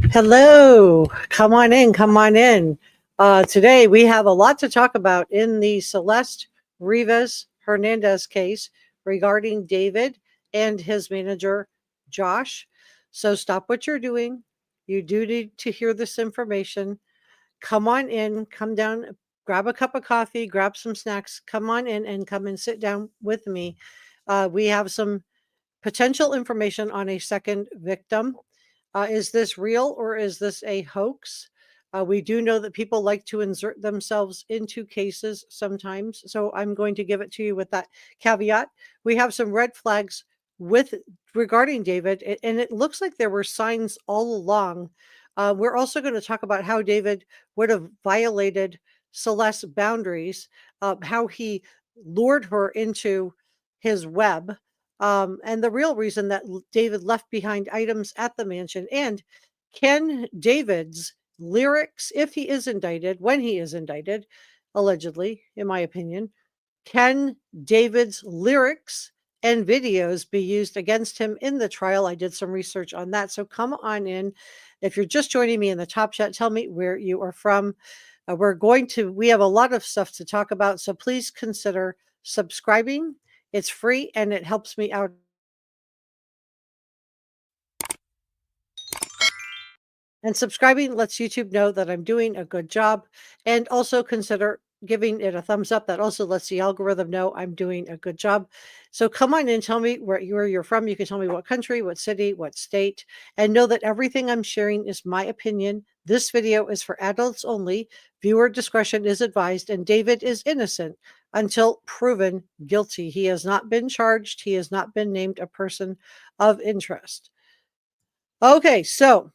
Hello, come on in, come on in. Today we have a lot to talk about in the Celeste Rivas Hernandez case regarding David and his manager, Josh. So stop what you're doing. You do need to hear this information. Come on in, come down, grab a cup of coffee, grab some snacks, come on in and come and sit down with me. We have some potential information on a second victim. Is this real or is this a hoax? We do know that people like to insert themselves into cases sometimes. So I'm going to give it to you with that caveat. We have some red flags with regarding David, and it looks like there were signs all along. We're also going to talk about how David would have violated Celeste's boundaries, how he lured her into his web, and the real reason that David left behind items at the mansion. And can David's lyrics, if he is indicted, when he is indicted, allegedly, in my opinion, can David's lyrics and videos be used against him in the trial? I did some research on that. So come on in. If you're just joining me in the top chat, tell me where you are from. We have a lot of stuff to talk about. So please consider subscribing. It's free and it helps me out. And subscribing lets YouTube know that I'm doing a good job. And also consider giving it a thumbs up. That also lets the algorithm know I'm doing a good job. So come on in, tell me where you're from. You can tell me what country, what city, what state, and know that everything I'm sharing is my opinion. This video is for adults only. Viewer discretion is advised, and David is innocent until proven guilty. He has not been charged. He has not been named a person of interest. Okay, so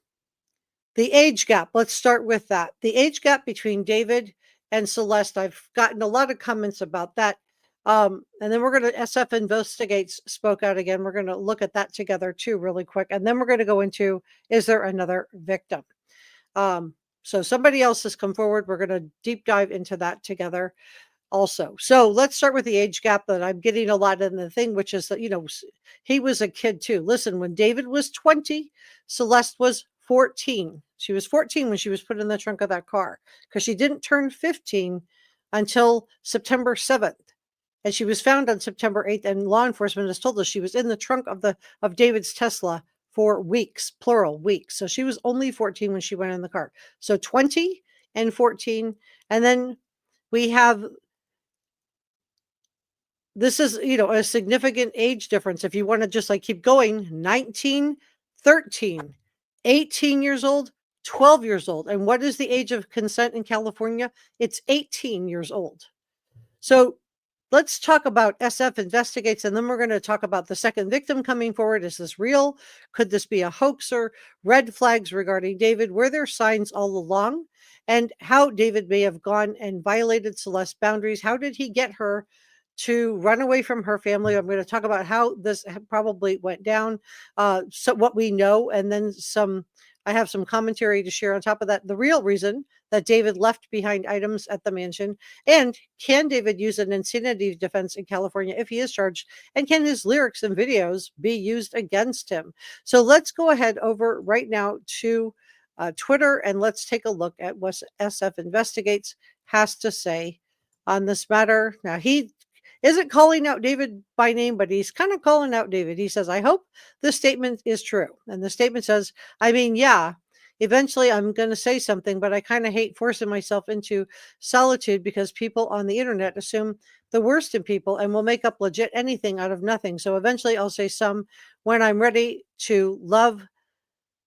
the age gap, let's start with that. The age gap between David and Celeste, I've gotten a lot of comments about that. And then we're going to, SF Investigates spoke out again. We're going to look at that together too, really quick. And then we're going to go into, is there another victim? So somebody else has come forward. We're going to deep dive into that together also. So let's start with the age gap that I'm getting a lot in the thing, which is that, he was a kid too. Listen, when David was 20, Celeste was 14. She was 14 when she was put in the trunk of that car because she didn't turn 15 until September 7th. And she was found on September 8th, and law enforcement has told us she was in the trunk of David's Tesla for weeks, plural weeks. So she was only 14 when she went in the car. So 20 and 14. And then we have, this is, a significant age difference. If you want to just like keep going, 19, 13, 18 years old, 12 years old. And what is the age of consent in California? It's 18 years old. So let's talk about SF Investigates, and then we're going to talk about the second victim coming forward. Is this real? Could this be a hoaxer? Red flags regarding David. Were there signs all along? And how David may have gone and violated Celeste's boundaries. How did he get her to run away from her family? I'm going to talk about how this probably went down, so what we know, and then I have some commentary to share on top of that. The real reason that David left behind items at the mansion, and can David use an insanity defense in California if he is charged, and can his lyrics and videos be used against him? So let's go ahead over right now to Twitter, and let's take a look at what SF Investigates has to say on this matter. Now, he isn't calling out David by name, but he's kind of calling out David. He says, I hope this statement is true. And the statement says, I mean, yeah, eventually I'm going to say something, but I kind of hate forcing myself into solitude because people on the internet assume the worst in people and will make up legit anything out of nothing. So eventually I'll say some when I'm ready to love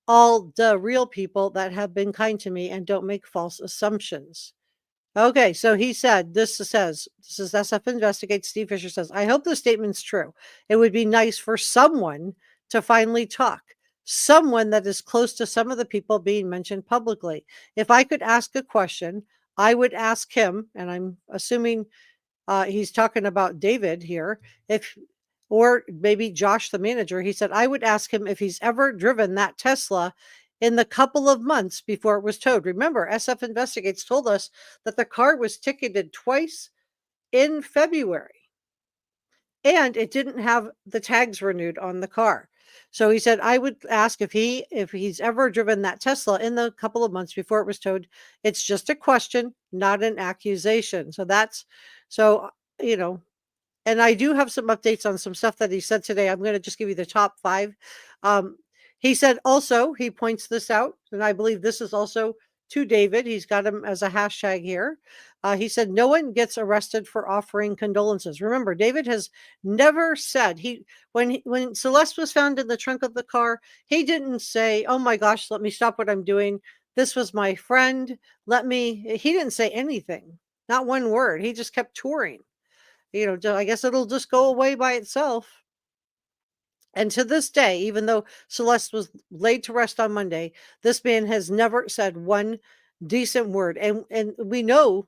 all the real people that have been kind to me and don't make false assumptions. Okay, so he said, this is SF Investigates. Steve Fisher says, I hope the statement's true. It would be nice for someone to finally talk, someone that is close to some of the people being mentioned publicly. If I could ask a question, I would ask him, and I'm assuming he's talking about David here, or maybe Josh, the manager. He said, I would ask him if he's ever driven that Tesla in the couple of months before it was towed. Remember, SF Investigates told us that the car was ticketed twice in February and it didn't have the tags renewed on the car. So he said, I would ask if he's ever driven that Tesla in the couple of months before it was towed. It's just a question, not an accusation. So that's so you know, and I do have some updates on some stuff that he said today. I'm going to just give you the top 5. He said also, he points this out, and I believe this is also to David. He's got him as a hashtag here. He said, no one gets arrested for offering condolences. Remember, David has never said when Celeste was found in the trunk of the car, he didn't say, oh my gosh, let me stop what I'm doing. This was my friend. He didn't say anything, not one word. He just kept touring. I guess it'll just go away by itself. And to this day, even though Celeste was laid to rest on Monday, this man has never said one decent word. And we know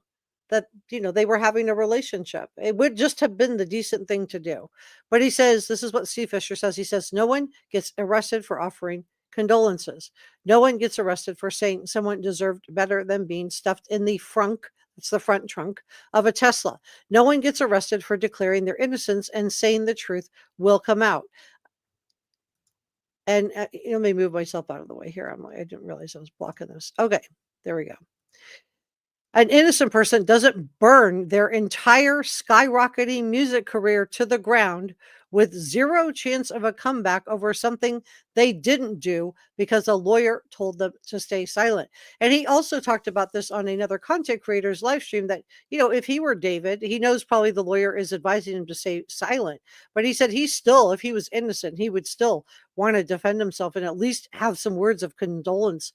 that they were having a relationship. It would just have been the decent thing to do. But he says, this is what Steve Fisher says. He says, no one gets arrested for offering condolences. No one gets arrested for saying someone deserved better than being stuffed in the frunk. It's the front trunk of a Tesla. No one gets arrested for declaring their innocence and saying the truth will come out. And let me move myself out of the way here. I didn't realize I was blocking this. Okay, there we go. An innocent person doesn't burn their entire skyrocketing music career to the ground with zero chance of a comeback over something they didn't do because a lawyer told them to stay silent. And he also talked about this on another content creator's live stream that, if he were David, he knows probably the lawyer is advising him to stay silent. But he said if he was innocent, he would still want to defend himself and at least have some words of condolences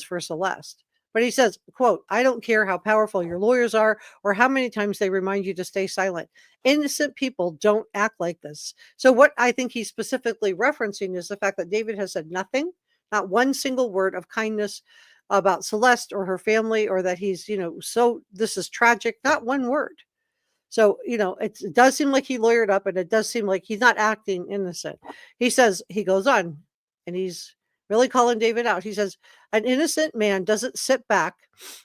for Celeste. But he says, quote, I don't care how powerful your lawyers are or how many times they remind you to stay silent. Innocent people don't act like this. So what I think he's specifically referencing is the fact that David has said nothing, not one single word of kindness about Celeste or her family, or that he's, so this is tragic, not one word. So, it does seem like he lawyered up, and it does seem like he's not acting innocent. He goes on, and he's really calling David out. He says, an innocent man doesn't sit back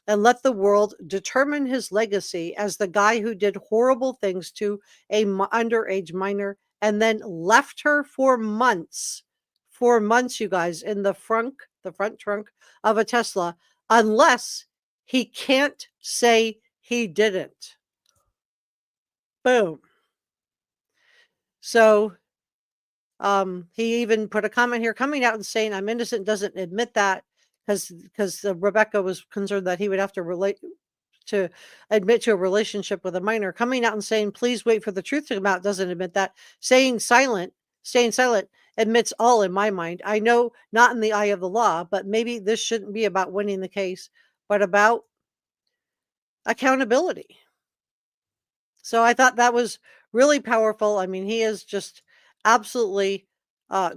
and let the world determine his legacy as the guy who did horrible things to a underage minor and then left her for months, you guys, in the front trunk of a Tesla, unless he can't say he didn't. Boom. So he even put a comment here coming out and saying I'm innocent doesn't admit that because Rebecca was concerned that he would have to admit to a relationship with a minor. Coming out and saying please wait for the truth to come out doesn't admit that. Staying silent admits all in my mind. I know not in the eye of the law, but maybe this shouldn't be about winning the case, but about accountability. So I thought that was really powerful. I mean, he is just absolutely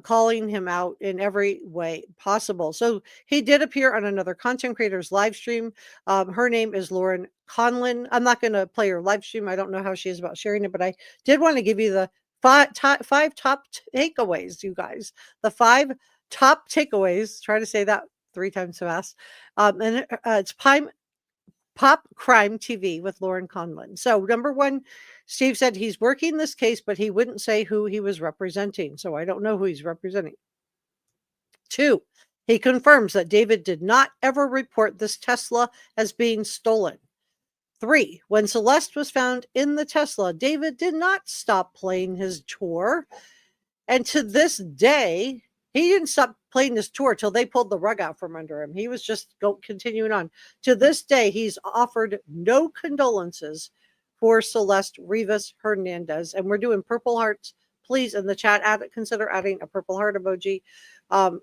calling him out in every way possible. So he did appear on another content creator's live stream. Her name is Lauren Conlin. I'm not going to play her live stream. I don't know how she is about sharing it, but I did want to give you the five top takeaways, you guys. The 5 top takeaways. Try to say that 3 times fast. And it's Pop Crime TV with Lauren Conlin. So number 1, Steve said he's working this case, but he wouldn't say who he was representing. So I don't know who he's representing. 2, he confirms that David did not ever report this Tesla as being stolen. 3, when Celeste was found in the Tesla, David did not stop playing his tour. And to this day, he didn't stop playing this tour till they pulled the rug out from under him. He was just continuing on. To this day, he's offered no condolences for Celeste Rivas Hernandez. And we're doing purple hearts. Please, in the chat, consider adding a purple heart emoji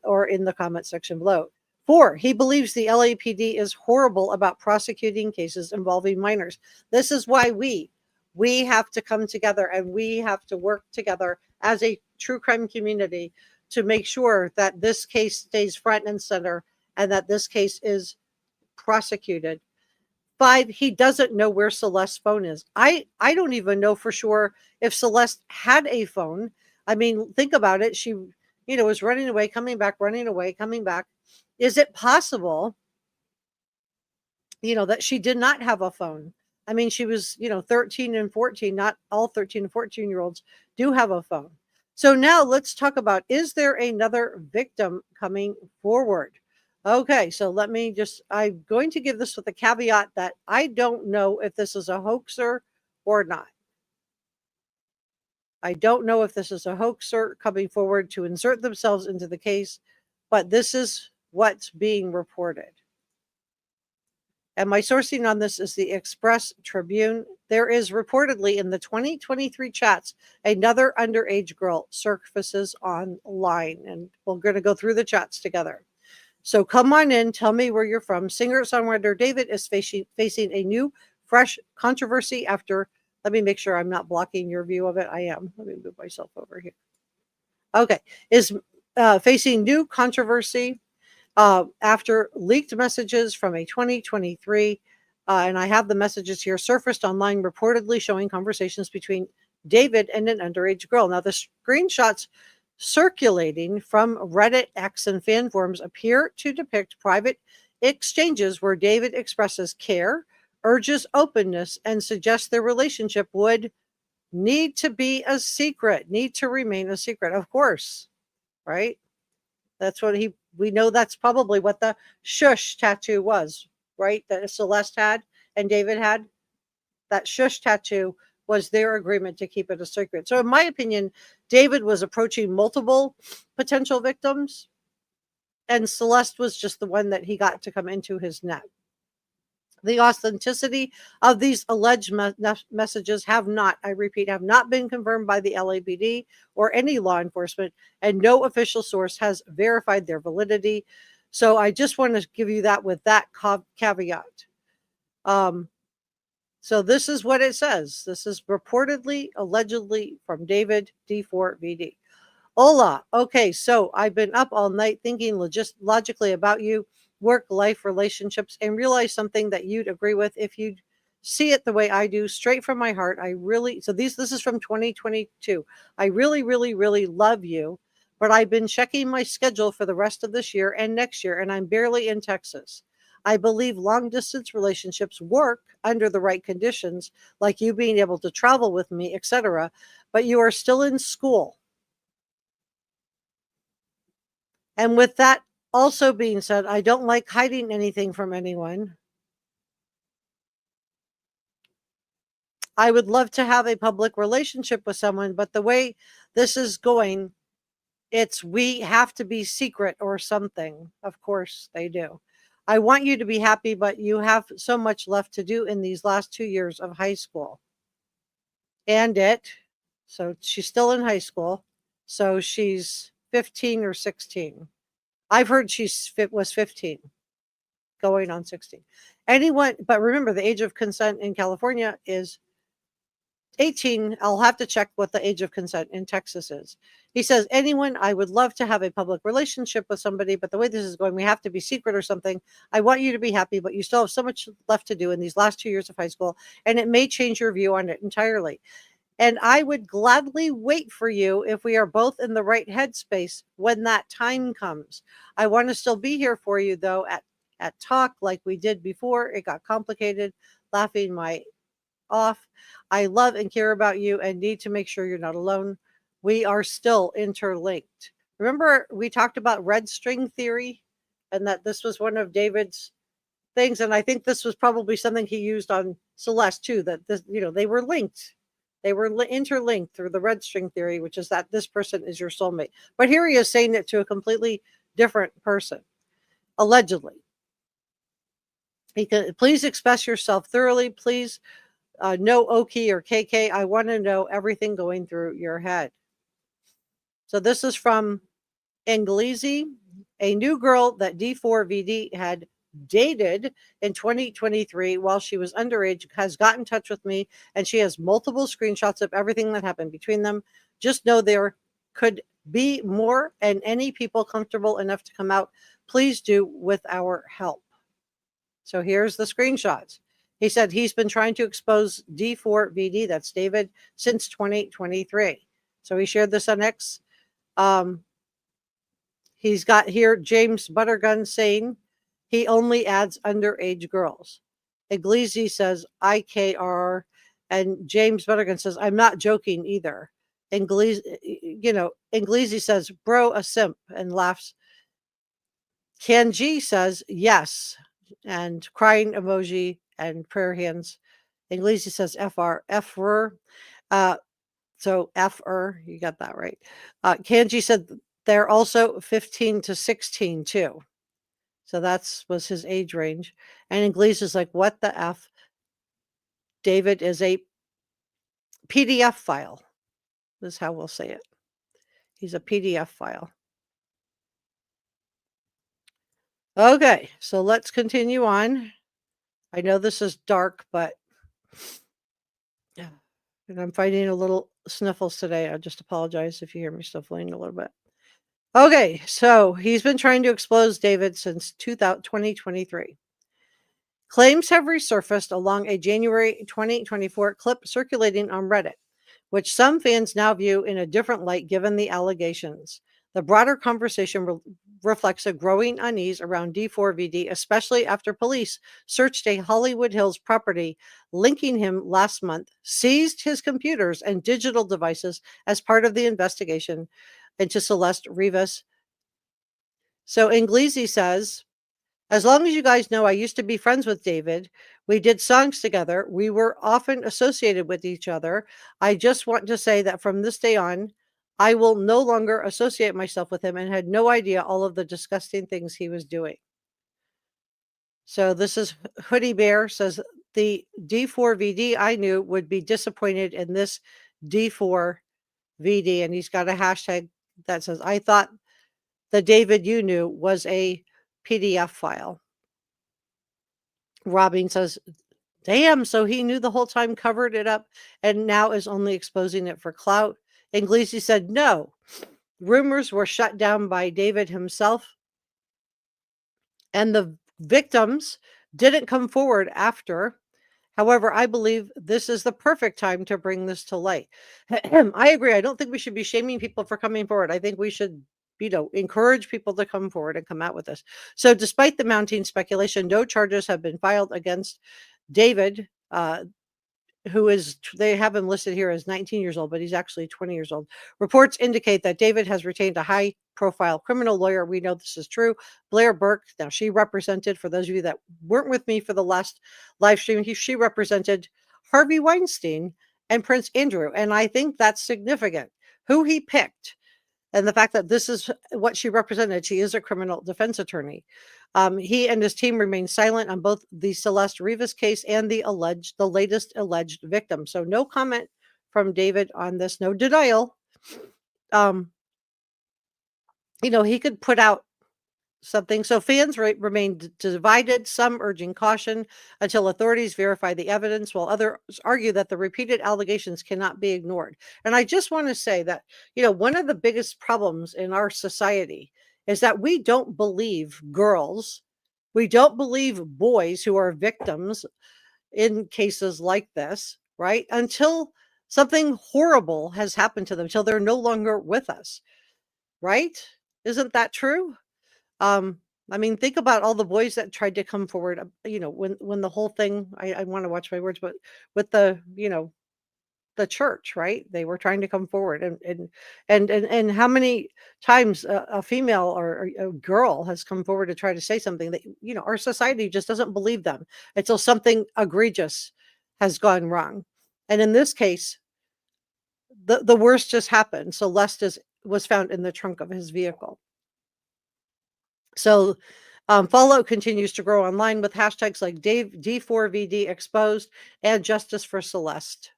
or in the comment section below. 4, he believes the LAPD is horrible about prosecuting cases involving minors. This is why we have to come together and we have to work together as a true crime community to make sure that this case stays front and center and that this case is prosecuted. 5, he doesn't know where Celeste's phone is. I don't even know for sure if Celeste had a phone. I mean, think about it. She, was running away, coming back, running away, coming back. Is it possible, that she did not have a phone? I mean, she was, 13 and 14. Not all 13 and 14-year-olds do have a phone. So now let's talk about, is there another victim coming forward? Okay, so I'm going to give this with a caveat that I don't know if this is a hoaxer or not. I don't know if this is a hoaxer coming forward to insert themselves into the case, but this is what's being reported. And my sourcing on this is the Express Tribune. There is reportedly in the 2023 chats another underage girl surfaces online, and we're going to go through the chats together. So come on in, tell me where you're from. Singer-songwriter David is facing a new, fresh controversy after. Let me make sure I'm not blocking your view of it. I am. Let me move myself over here. Okay, is facing new controversy after leaked messages from a 2023, and I have the messages here, surfaced online reportedly showing conversations between David and an underage girl. Now, the screenshots circulating from Reddit, X, and fan forums appear to depict private exchanges where David expresses care, urges openness, and suggests their relationship would need to be a secret, need to remain a secret. Of course, right? That's what we know that's probably what the Shhh tattoo was, right? That Celeste had and David had. That Shhh tattoo was their agreement to keep it a secret. So in my opinion, David was approaching multiple potential victims, and Celeste was just the one that he got to come into his net. The authenticity of these alleged messages have not, I repeat, have not been confirmed by the LAPD or any law enforcement, and no official source has verified their validity. So I just want to give you that with that caveat. So this is what it says. This is reportedly, allegedly from David D4VD. Hola. Okay, so I've been up all night thinking logically about you, work, life, relationships, and realize something that you'd agree with if you'd see it the way I do, straight from my heart. This is from 2022. I really, really, really love you, but I've been checking my schedule for the rest of this year and next year, and I'm barely in Texas. I believe long distance relationships work under the right conditions, like you being able to travel with me, etc., but you are still in school. And with that also being said, I don't like hiding anything from anyone. I would love to have a public relationship with someone, but the way this is going, we have to be secret or something. Of course they do. I want you to be happy, but you have so much left to do in these last 2 years of high school. So she's still in high school. So she's 15 or 16. I've heard was 15, going on 16. But remember, the age of consent in California is 18. I'll have to check what the age of consent in Texas is. He says, anyone, I would love to have a public relationship with somebody, but the way this is going, we have to be secret or something. I want you to be happy, but you still have so much left to do in these last 2 years of high school, and it may change your view on it entirely. And I would gladly wait for you if we are both in the right headspace when that time comes. I want to still be here for you, though, at talk like we did before. It got complicated, laughing my off. I love and care about you and need to make sure you're not alone. We are still interlinked. Remember, we talked about red string theory and that this was one of David's things. And I think this was probably something he used on Celeste, too, that they were linked. They were interlinked through the red string theory, which is that this person is your soulmate. But here he is saying it to a completely different person, allegedly. Please express yourself thoroughly. Please, no Oki or KK. I want to know everything going through your head. So this is from Inglesi, a new girl that D4VD had dated in 2023 while she was underage, has got in touch with me, and she has multiple screenshots of everything that happened between them. Just know there could be more, and any people comfortable enough to come out, please do with our help. So here's the screenshots. He said he's been trying to expose D4VD, that's David, since 2023. So he shared this on X. He's got here James Buttergun saying he only adds underage girls. Iglesi says IKR, and James Buttergun says, I'm not joking either. Iglesi, Inglesi says, bro, a simp, and laughs. Kanji says, yes, and crying emoji and prayer hands. Inglesi says, FR. Uh, so FR, you got that right. Kanji said they're also 15 to 16 too. So was his age range. And Inglesi is like, what the F? David is a PDF file. This is how we'll say it. He's a PDF file. Okay, so let's continue on. I know this is dark, but and I'm fighting a little sniffles today. I just apologize if you hear me sniffling a little bit. Okay, so he's been trying to expose David since 2023. Claims have resurfaced along a January 2024 clip circulating on Reddit, which some fans now view in a different light given the allegations. The broader conversation reflects a growing unease around D4VD, especially after police searched a Hollywood Hills property linking him last month, seized his computers and digital devices as part of the investigation into Celeste Rivas. So Inglesi says, as long as you guys know, I used to be friends with David. We did songs together. We were often associated with each other. I just want to say that from this day on, I will no longer associate myself with him and had no idea all of the disgusting things he was doing. So this is Hoodie Bear says the D4VD I knew would be disappointed in this D4VD. And he's got a hashtag that says, I thought the David you knew was a PDF file. Robin says, damn, so he knew the whole time, covered it up, and now is only exposing it for clout. Inglesi said, no. Rumors were shut down by David himself, and the victims didn't come forward after. However, I believe this is the perfect time to bring this to light. I agree. I don't think we should be shaming people for coming forward. I think we should encourage people to come forward and come out with this. So despite the mounting speculation, no charges have been filed against David, they have him listed here as 19 years old, but he's actually 20 years old. Reports indicate that David has retained a high profile criminal lawyer. We know this is true. Blair Burke. Now she represented, for those of you that weren't with me for the last live stream, she represented Harvey Weinstein and Prince Andrew. And I think that's significant. Who he picked and the fact that this is what she represented. She is a criminal defense attorney. He and his team remain silent on both the Celeste Rivas case and the latest alleged victim. So no comment from David on this, no denial. He could put out something. So fans remain divided, some urging caution until authorities verify the evidence, while others argue that the repeated allegations cannot be ignored. And I just want to say that, one of the biggest problems in our society is that we don't believe girls, we don't believe boys who are victims in cases like this, right? Until something horrible has happened to them, till they're no longer with us, right? Isn't that true? I mean, think about all the boys that tried to come forward, when the whole thing, I want to watch my words, but with the church, right? They were trying to come forward and how many times a female or a girl has come forward to try to say something that, our society just doesn't believe them until something egregious has gone wrong. And in this case, the worst just happened. Celeste was found in the trunk of his vehicle. So fallout continues to grow online with hashtags like D4VD exposed and justice for Celeste.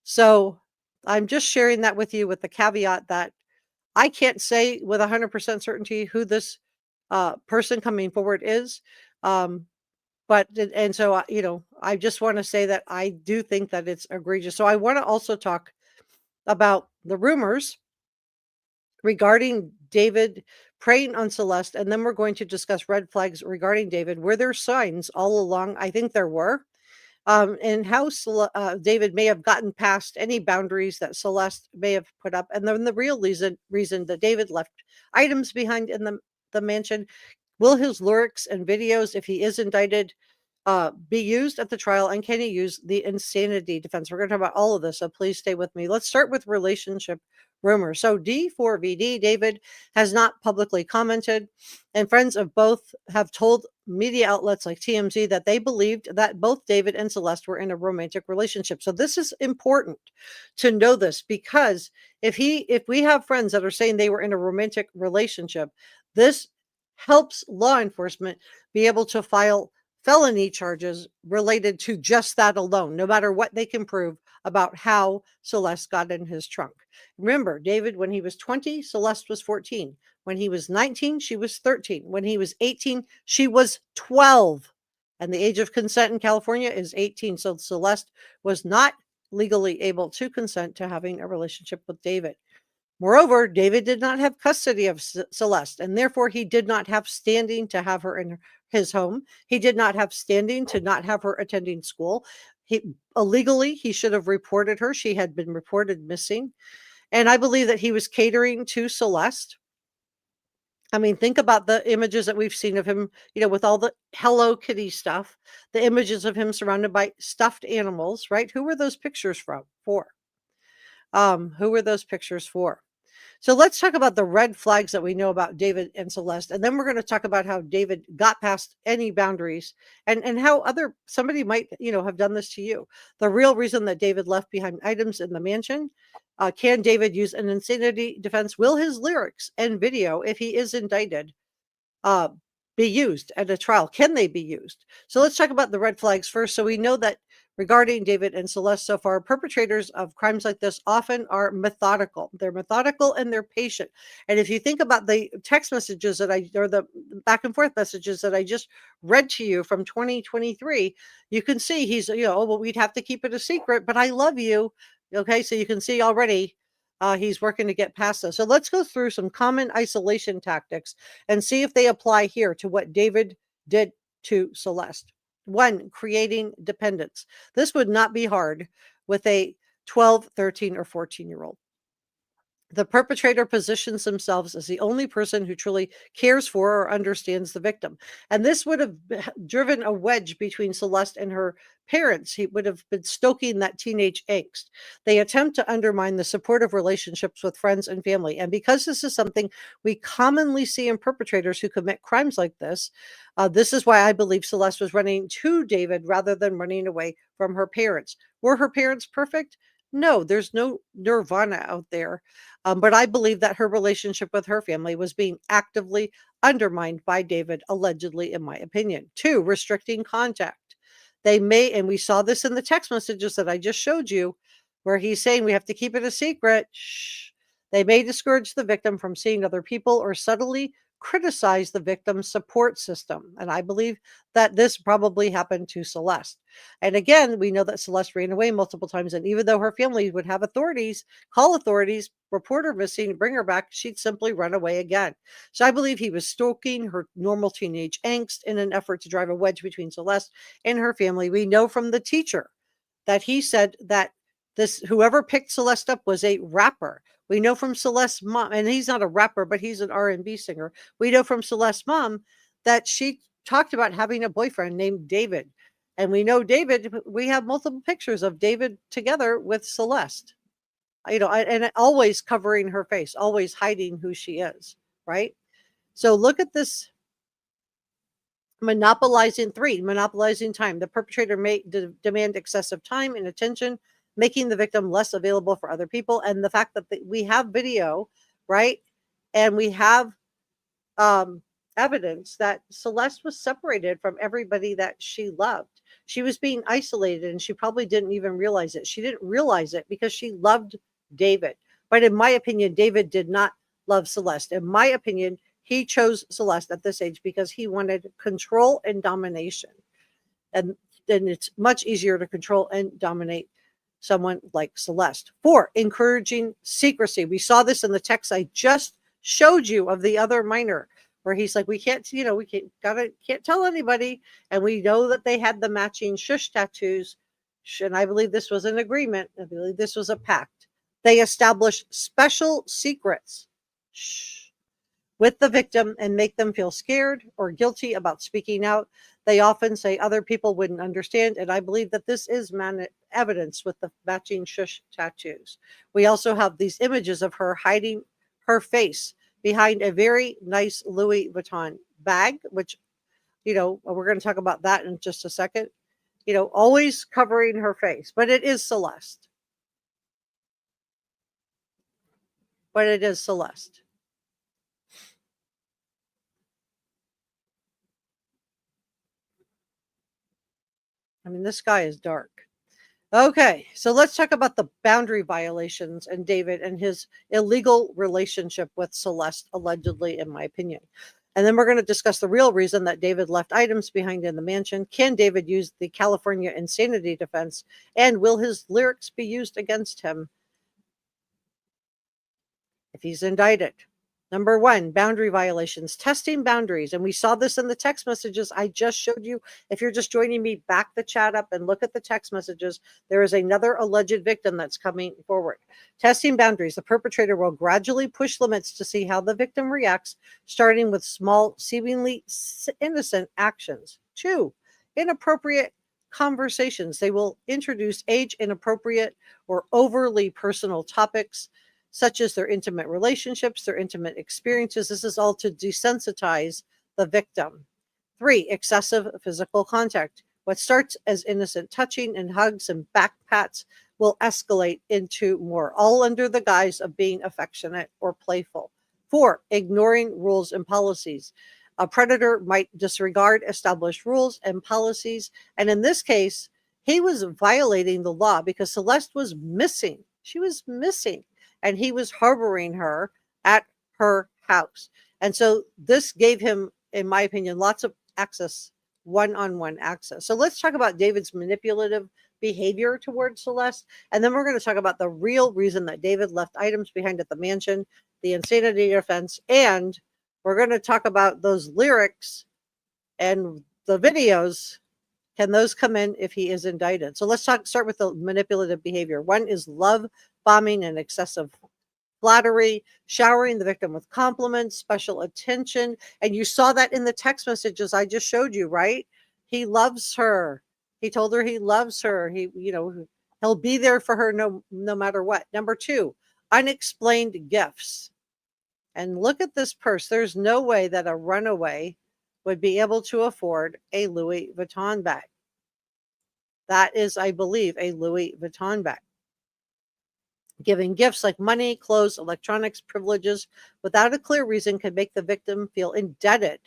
So I'm just sharing that with you with the caveat that I can't say with 100% certainty who this person coming forward is. I just want to say that I do think that it's egregious. So I want to also talk about the rumors regarding David preying on Celeste, and then we're going to discuss red flags regarding David. Were there signs all along? I think there were. And how David may have gotten past any boundaries that Celeste may have put up. And then the real reason that David left items behind in the mansion. Will his lyrics and videos, if he is indicted, be used at the trial, and can he use the insanity defense? We're going to talk about all of this, so please stay with me. Let's start with relationship rumors. So D4VD, David, has not publicly commented, and friends of both have told media outlets like TMZ that they believed that both David and Celeste were in a romantic relationship. So this is important to know this, because if we have friends that are saying they were in a romantic relationship, this helps law enforcement be able to file felony charges related to just that alone, no matter what they can prove about how Celeste got in his trunk. Remember, David, when he was 20, Celeste was 14. When he was 19, she was 13. When he was 18, she was 12. And the age of consent in California is 18. So Celeste was not legally able to consent to having a relationship with David. Moreover, David did not have custody of Celeste, and therefore he did not have standing to have her in his home. He did not have standing to not have her attending school. Illegally, he should have reported her. She had been reported missing. And I believe that he was catering to Celeste. I mean, think about the images that we've seen of him, with all the Hello Kitty stuff, the images of him surrounded by stuffed animals, right? Who were those pictures for? Who were those pictures for? So let's talk about the red flags that we know about David and Celeste. And then we're going to talk about how David got past any boundaries, and how somebody might, have done this to you. The real reason that David left behind items in the mansion. Can David use an insanity defense? Will his lyrics and video, if he is indicted, be used at a trial? Can they be used? So let's talk about the red flags first. So we know that regarding David and Celeste so far, perpetrators of crimes like this often are methodical. They're methodical and they're patient. And if you think about the text messages or the back and forth messages that I just read to you from 2023, you can see he's, well, we'd have to keep it a secret, but I love you. Okay, so you can see already he's working to get past this. So let's go through some common isolation tactics and see if they apply here to what David did to Celeste. 1, creating dependence. This would not be hard with a 12, 13, or 14-year-old. The perpetrator positions themselves as the only person who truly cares for or understands the victim. And this would have driven a wedge between Celeste and her parents. He would have been stoking that teenage angst. They attempt to undermine the supportive relationships with friends and family. And because this is something we commonly see in perpetrators who commit crimes like this is why I believe Celeste was running to David rather than running away from her parents. Were her parents perfect? No, there's no nirvana out there. But I believe that her relationship with her family was being actively undermined by David, allegedly, in my opinion. 2, restricting contact. And we saw this in the text messages that I just showed you, where he's saying we have to keep it a secret. Shh. They may discourage the victim from seeing other people or subtly criticize the victim's support system. And I believe that this probably happened to Celeste. And again, we know that Celeste ran away multiple times. And even though her family would have authorities, call authorities, report her missing, bring her back, she'd simply run away again. So I believe he was stoking her normal teenage angst in an effort to drive a wedge between Celeste and her family. We know from the teacher that he said that whoever picked Celeste up was a rapper. We know from Celeste's mom, and he's not a rapper, but he's an R&B singer. We know from Celeste's mom that she talked about having a boyfriend named David. And we know David, we have multiple pictures of David together with Celeste, and always covering her face, always hiding who she is, right? So look at this. Monopolizing time. The perpetrator may demand excessive time and attention, making the victim less available for other people. And the fact that we have video, right? And we have evidence that Celeste was separated from everybody that she loved. She was being isolated, and she probably didn't even realize it. She didn't realize it because she loved David. But in my opinion, David did not love Celeste. In my opinion, he chose Celeste at this age because he wanted control and domination. And then it's much easier to control and dominate someone like Celeste. 4, encouraging secrecy. We saw this in the text I just showed you of the other minor, where he's like, we can't tell anybody. And we know that they had the matching shush tattoos. And I believe this was an agreement. I believe this was a pact. They established special secrets. Shh. with the victim and make them feel scared or guilty about speaking out. They often say other people wouldn't understand, and I believe that this is evidence with the matching Shhh tattoos. We also have these images of her hiding her face behind a very nice Louis Vuitton bag, which, we're going to talk about that in just a second. Always covering her face, but it is Celeste. But it is Celeste. I mean, this guy is dark. Okay, so let's talk about the boundary violations and David and his illegal relationship with Celeste, allegedly, in my opinion. And then we're going to discuss the real reason that David left items behind in the mansion. Can David use the California insanity defense? And will his lyrics be used against him if he's indicted? Number one, boundary violations, testing boundaries. And we saw this in the text messages I just showed you. If you're just joining me, back the chat up and look at the text messages. There is another alleged victim that's coming forward. Testing boundaries. The perpetrator will gradually push limits to see how the victim reacts, starting with small, seemingly innocent actions. Two, inappropriate conversations. They will introduce age inappropriate or overly personal topics, such as their intimate relationships, their intimate experiences. This is all to desensitize the victim. Three, excessive physical contact. What starts as innocent touching and hugs and back pats will escalate into more, all under the guise of being affectionate or playful. Four, ignoring rules and policies. A predator might disregard established rules and policies. And in this case, he was violating the law because Celeste was missing. She was missing. And he was harboring her at her house. And so this gave him, in my opinion, lots of access, one-on-one access. So let's talk about David's manipulative behavior towards Celeste. And then we're going to talk about the real reason that David left items behind at the mansion, the insanity defense, and we're going to talk about those lyrics and the videos. Can those come in if he is indicted? So let's start with the manipulative behavior. One is love bombing and excessive flattery, showering the victim with compliments, special attention. And you saw that in the text messages I just showed you, right? He loves her. He told her he loves her. He'll be there for her no matter what. Number two, unexplained gifts. And look at this purse. There's no way that a runaway would be able to afford a Louis Vuitton bag. That is, I believe, a Louis Vuitton bag. Giving gifts like money, clothes, electronics, privileges without a clear reason can make the victim feel indebted.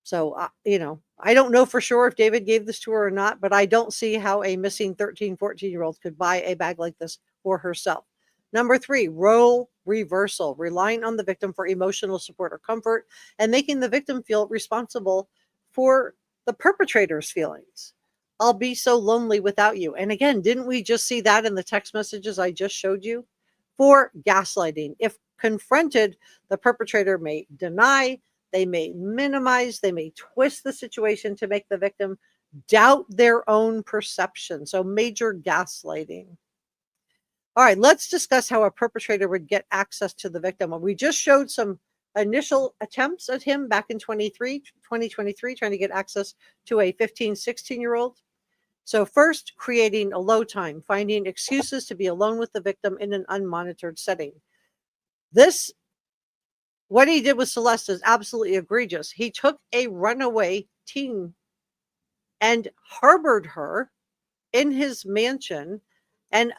So, I don't know for sure if David gave this to her or not, but I don't see how a missing 13, 14-year-old could buy a bag like this for herself. Number three, role reversal, relying on the victim for emotional support or comfort and making the victim feel responsible for the perpetrator's feelings. I'll be so lonely without you. And again, didn't we just see that in the text messages I just showed you? For gaslighting. If confronted, the perpetrator may deny, they may minimize, they may twist the situation to make the victim doubt their own perception. So major gaslighting. All right, let's discuss how a perpetrator would get access to the victim. We just showed some initial attempts at him back in 2023, trying to get access to a 15, 16-year-old. So first, creating alone time, finding excuses to be alone with the victim in an unmonitored setting. What he did with Celeste is absolutely egregious. He took a runaway teen and harbored her in his mansion. And,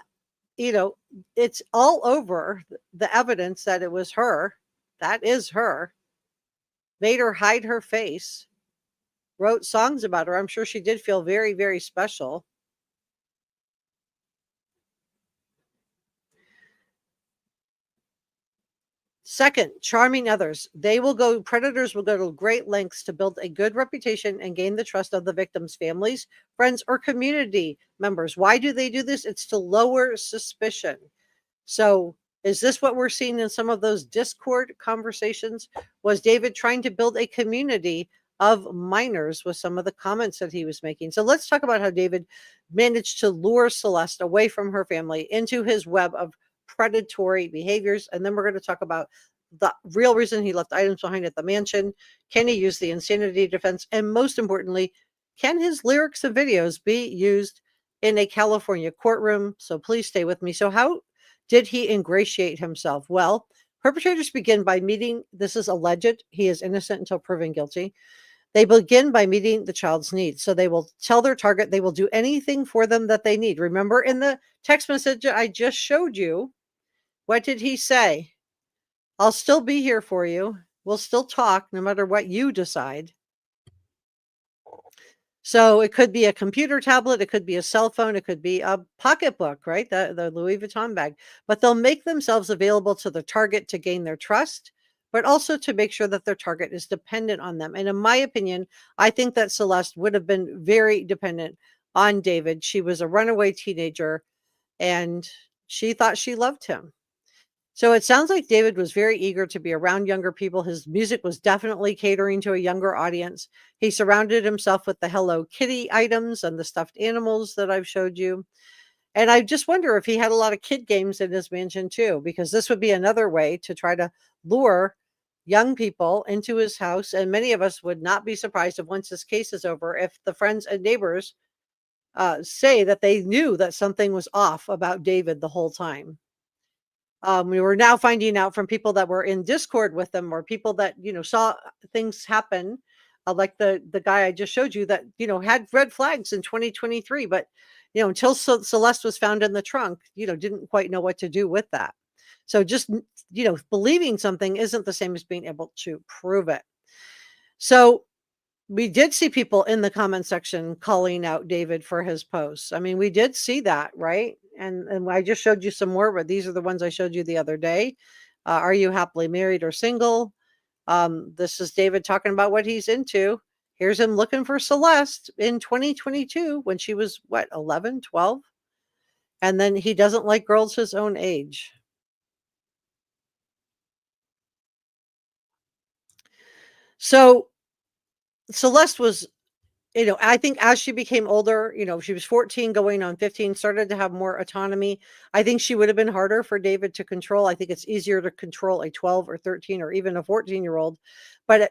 it's all over the evidence that it was her. That is her. Made her hide her face. Wrote songs about her. I'm sure she did feel very, very special. Second, charming others. Predators will go to great lengths to build a good reputation and gain the trust of the victim's families, friends, or community members. Why do they do this? It's to lower suspicion. So is this what we're seeing in some of those Discord conversations? Was David trying to build a community of minors with some of the comments that he was making? So let's talk about how David managed to lure Celeste away from her family into his web of predatory behaviors. And then we're going to talk about the real reason he left items behind at the mansion? Can he use the insanity defense? And most importantly, can his lyrics and videos be used in a California courtroom? So please stay with me. So, how did he ingratiate himself? Well, perpetrators begin by meeting, this is alleged, he is innocent until proven guilty. They begin by meeting the child's needs. So they will tell their target they will do anything for them that they need. Remember in the text message I just showed you, what did he say? I'll still be here for you. We'll still talk no matter what you decide. So it could be a computer tablet, it could be a cell phone, it could be a pocketbook, right? The Louis Vuitton bag. But they'll make themselves available to the target to gain their trust, but also to make sure that their target is dependent on them. And in my opinion, I think that Celeste would have been very dependent on David. She was a runaway teenager and she thought she loved him. So it sounds like David was very eager to be around younger people. His music was definitely catering to a younger audience. He surrounded himself with the Hello Kitty items and the stuffed animals that I've showed you. And I just wonder if he had a lot of kid games in his mansion too, because this would be another way to try to lure young people into his house. And many of us would not be surprised if once this case is over, if the friends and neighbors say that they knew that something was off about David the whole time. We were now finding out from people that were in Discord with them, or people that saw things happen, like the guy I just showed you that had red flags in 2023, but until Celeste was found in the trunk, didn't quite know what to do with that. So just believing something isn't the same as being able to prove it. So we did see people in the comment section calling out David for his posts. I mean, we did see that, right? And I just showed you some more, but these are the ones I showed you the other day. Are you happily married or single? This is David talking about what he's into. Here's him looking for Celeste in 2022 when she was, what, 11, 12? And then he doesn't like girls his own age. So Celeste was, I think as she became older, she was 14 going on 15, started to have more autonomy. I think she would have been harder for David to control. I think it's easier to control a 12 or 13 or even a 14-year-old. But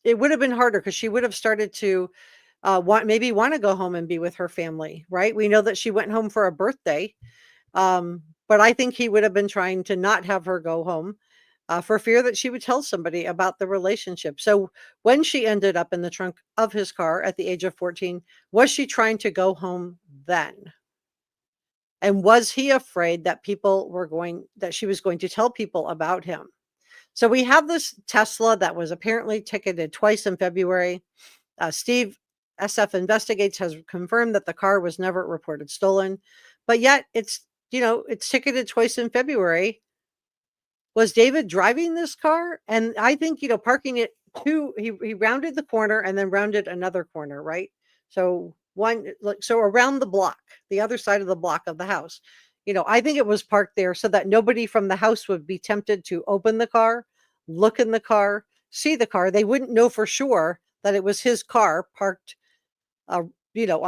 it would have been harder because she would have started to want to go home and be with her family, right? We know that she went home for a birthday. But I think he would have been trying to not have her go home. For fear that she would tell somebody about the relationship. So when she ended up in the trunk of his car at the age of 14, was she trying to go home then? And was he afraid that that she was going to tell people about him? So we have this Tesla that was apparently ticketed twice in February. Steve SF Investigates has confirmed that the car was never reported stolen, but yet it's ticketed twice in February. Was David driving this car? And I think, parking it he rounded the corner and then rounded another corner, right? So around the block, the other side of the block of the house. I think it was parked there so that nobody from the house would be tempted to open the car, look in the car, see the car. They wouldn't know for sure that it was his car parked, on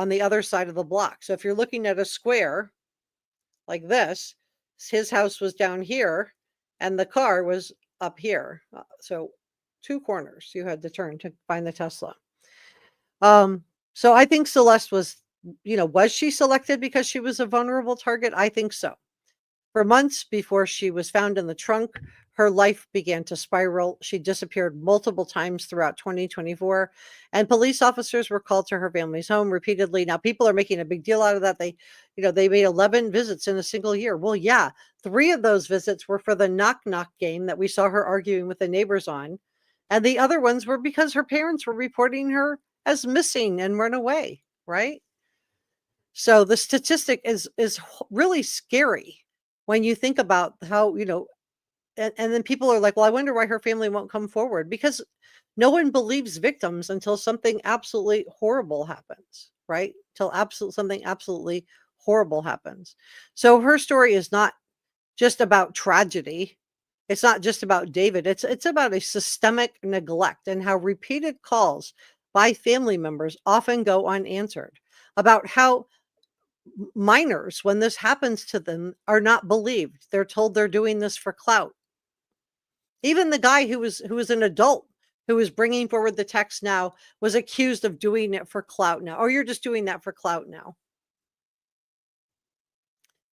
the other side of the block. So if you're looking at a square like this, his house was down here and the car was up here. So 2 corners you had to turn to find the Tesla. So I think Celeste was she selected because she was a vulnerable target? I think so. For months before she was found in the trunk, her life began to spiral. She disappeared multiple times throughout 2024, and police officers were called to her family's home repeatedly. Now, people are making a big deal out of that. They made 11 visits in a single year. Well, yeah, 3 of those visits were for the knock-knock game that we saw her arguing with the neighbors on, and the other ones were because her parents were reporting her as missing and run away, right? So the statistic is really scary when you think about how, and then people are like, well, I wonder why her family won't come forward, because no one believes victims until something absolutely horrible happens, right? Till something absolutely horrible happens. So her story is not just about tragedy. It's not just about David. It's about a systemic neglect and how repeated calls by family members often go unanswered, about how minors, when this happens to them, are not believed. They're told they're doing this for clout. Even the guy who was an adult who was bringing forward the text now was accused of doing it for clout now. Oh, you're just doing that for clout now.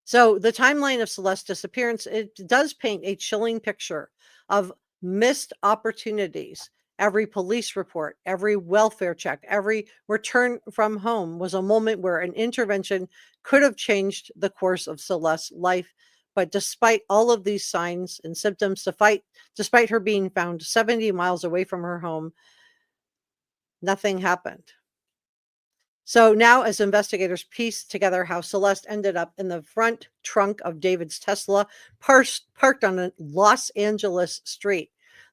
So the timeline of Celeste's disappearance, it does paint a chilling picture of missed opportunities. Every police report, every welfare check, every return from home was a moment where an intervention could have changed the course of Celeste's life. But despite all of these signs and symptoms, despite her being found 70 miles away from her home, nothing happened. So now, as investigators piece together how Celeste ended up in the front trunk of David's Tesla, parked on a Los Angeles street,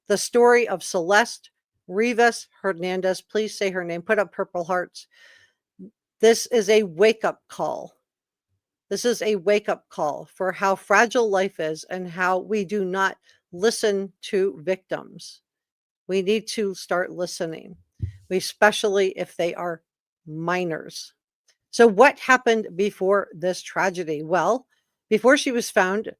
the story of Celeste Rivas Hernandez, please say her name, put up purple hearts. This is a wake-up call. This is a wake-up call for how fragile life is and how we do not listen to victims. We need to start listening, especially if they are minors. So what happened before this tragedy? Well, before she was found,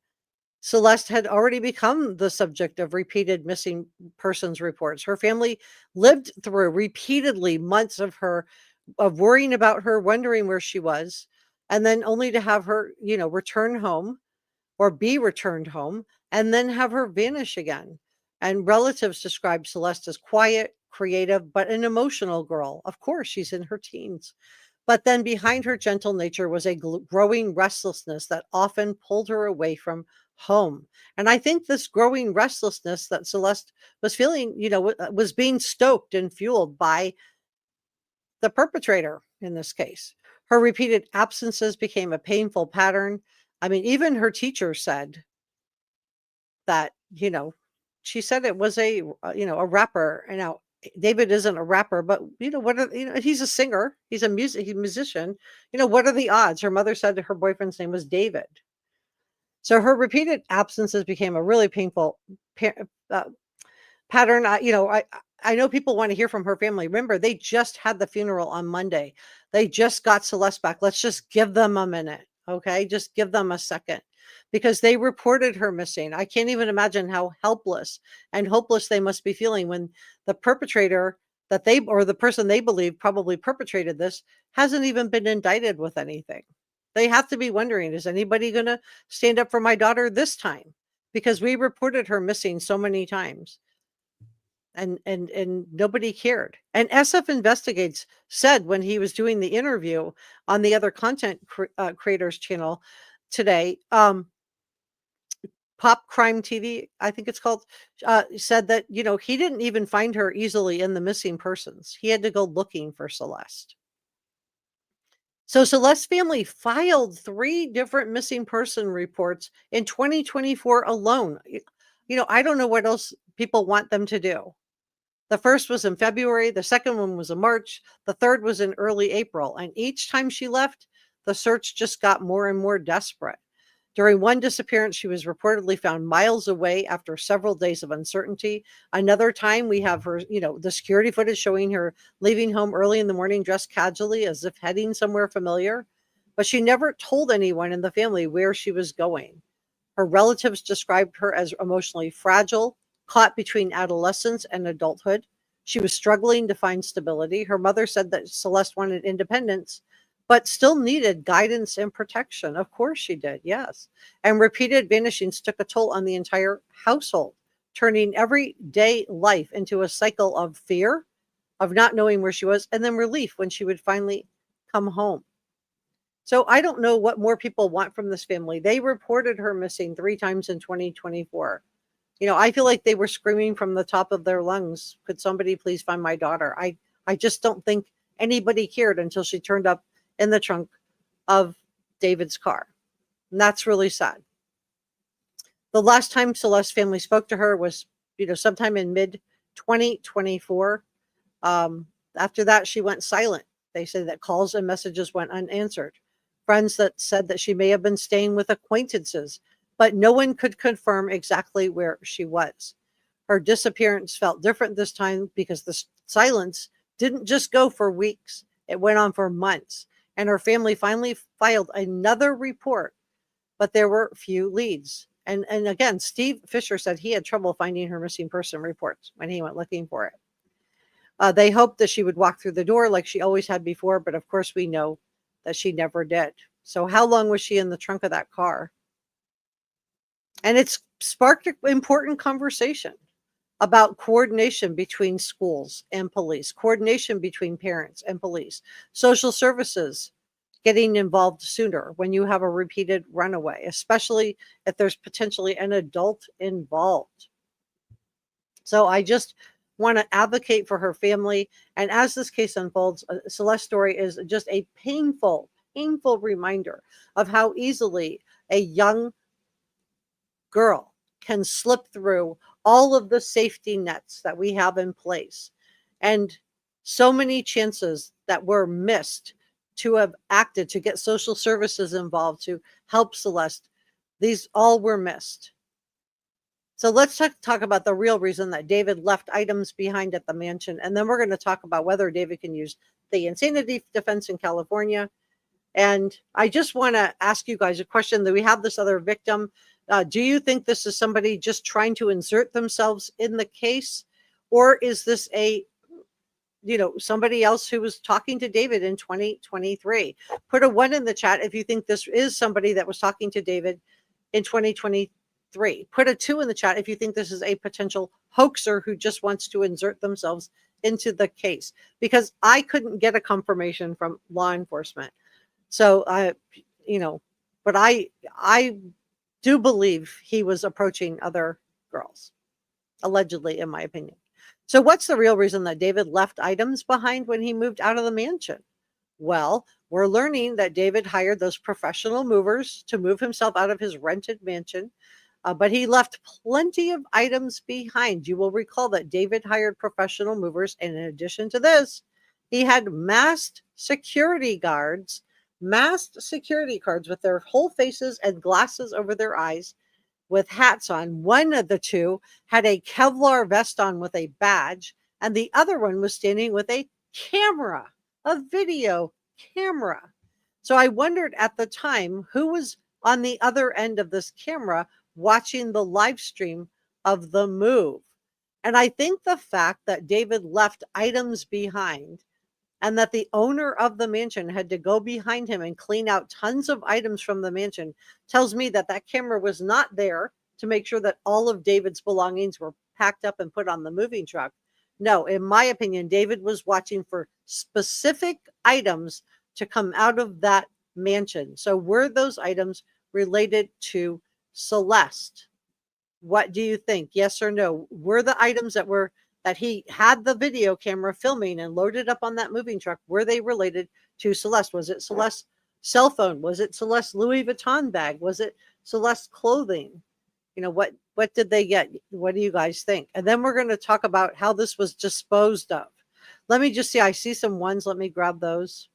Celeste had already become the subject of repeated missing persons reports. Her family lived through repeatedly months of worrying about her, wondering where she was, and then only to have her, return home or be returned home and then have her vanish again. And relatives described Celeste as quiet, creative, but an emotional girl. Of course, she's in her teens. But then behind her gentle nature was a growing restlessness that often pulled her away from home. And I think this growing restlessness that Celeste was feeling, was being stoked and fueled by the perpetrator in this case. Her repeated absences became a painful pattern. I mean, even her teacher said that, she said it was a rapper. And now David isn't a rapper, but he's a singer. He's a musician. What are the odds? Her mother said her boyfriend's name was David. So her repeated absences became a really painful pattern. I know people want to hear from her family. Remember, they just had the funeral on Monday. They just got Celeste back. Let's just give them a minute. Okay. Just give them a second because they reported her missing. I can't even imagine how helpless and hopeless they must be feeling when the perpetrator or the person they believe probably perpetrated this hasn't even been indicted with anything. They have to be wondering, is anybody going to stand up for my daughter this time? Because we reported her missing so many times. And nobody cared. And SF Investigates said when he was doing the interview on the other content creators channel today, Pop Crime TV, I think it's called, said that, he didn't even find her easily in the missing persons. He had to go looking for Celeste. So Celeste's family filed 3 different missing person reports in 2024 alone. I don't know what else people want them to do. The first was in February, the second one was in March, the third was in early April, and each time she left, the search just got more and more desperate. During one disappearance, she was reportedly found miles away after several days of uncertainty. Another time, we have her, the security footage showing her leaving home early in the morning, dressed casually as if heading somewhere familiar. But she never told anyone in the family where she was going. Her relatives described her as emotionally fragile, caught between adolescence and adulthood. She was struggling to find stability. Her mother said that Celeste wanted independence, but still needed guidance and protection. Of course she did, yes. And repeated vanishings took a toll on the entire household, turning everyday life into a cycle of fear, of not knowing where she was, and then relief when she would finally come home. So I don't know what more people want from this family. They reported her missing 3 times in 2024. I feel like they were screaming from the top of their lungs, could somebody please find my daughter? I just don't think anybody cared until she turned up in the trunk of David's car. And that's really sad. The last time Celeste's family spoke to her was, sometime in mid 2024. After that, she went silent. They said that calls and messages went unanswered. Friends that said that she may have been staying with acquaintances, but no one could confirm exactly where she was. Her disappearance felt different this time because the silence didn't just go for weeks. It went on for months. and her family finally filed another report, but there were few leads. And again, Steve Fisher said he had trouble finding her missing person reports when he went looking for it. They hoped that she would walk through the door like she always had before, but of course we know that she never did. So how long was she in the trunk of that car? And it's sparked an important conversation about coordination between schools and police, coordination between parents and police, social services getting involved sooner when you have a repeated runaway, especially if there's potentially an adult involved. So I just want to advocate for her family. And as this case unfolds, Celeste's story is just a painful reminder of how easily a young girl can slip through all of the safety nets that we have in place. And so many chances that were missed to have acted, to get social services involved, to help Celeste. These all were missed. So let's talk about the real reason that David left items behind at the mansion. And then we're going to talk about whether David can use the insanity defense in California. And I just want to ask you guys a question. That we have this other victim. Do you think this is somebody just trying to insert themselves in the case? Or is this somebody else who was talking to David in 2023? Put a 1 in the chat if you think this is somebody that was talking to David in 2023. Put a 2 in the chat if you think this is a potential hoaxer who just wants to insert themselves into the case, because I couldn't get a confirmation from law enforcement. So but I do believe he was approaching other girls, allegedly, in my opinion. So what's the real reason that David left items behind when he moved out of the mansion? Well, we're learning that David hired those professional movers to move himself out of his rented mansion, but he left plenty of items behind. You will recall that David hired professional movers, and in addition to this, he had masked security guards with their whole faces and glasses over their eyes, with hats on. One of the two had a Kevlar vest on with a badge, and the other one was standing with a camera, a video camera. So I wondered at the time who was on the other end of this camera watching the live stream of the move. And I think the fact that David left items behind, and that the owner of the mansion had to go behind him and clean out tons of items from the mansion, tells me that that camera was not there to make sure that all of David's belongings were packed up and put on the moving truck. No, in my opinion, David was watching for specific items to come out of that mansion. So were those items related to Celeste? What do you think? Yes or no? Were the items that he had the video camera filming and loaded up on that moving truck, were they related to Celeste? Was it Celeste's cell phone? Was it Celeste's Louis Vuitton bag? Was it Celeste's clothing? What did they get? What do you guys think? And then we're going to talk about how this was disposed of. Let me just see. I see some 1s. Let me grab those.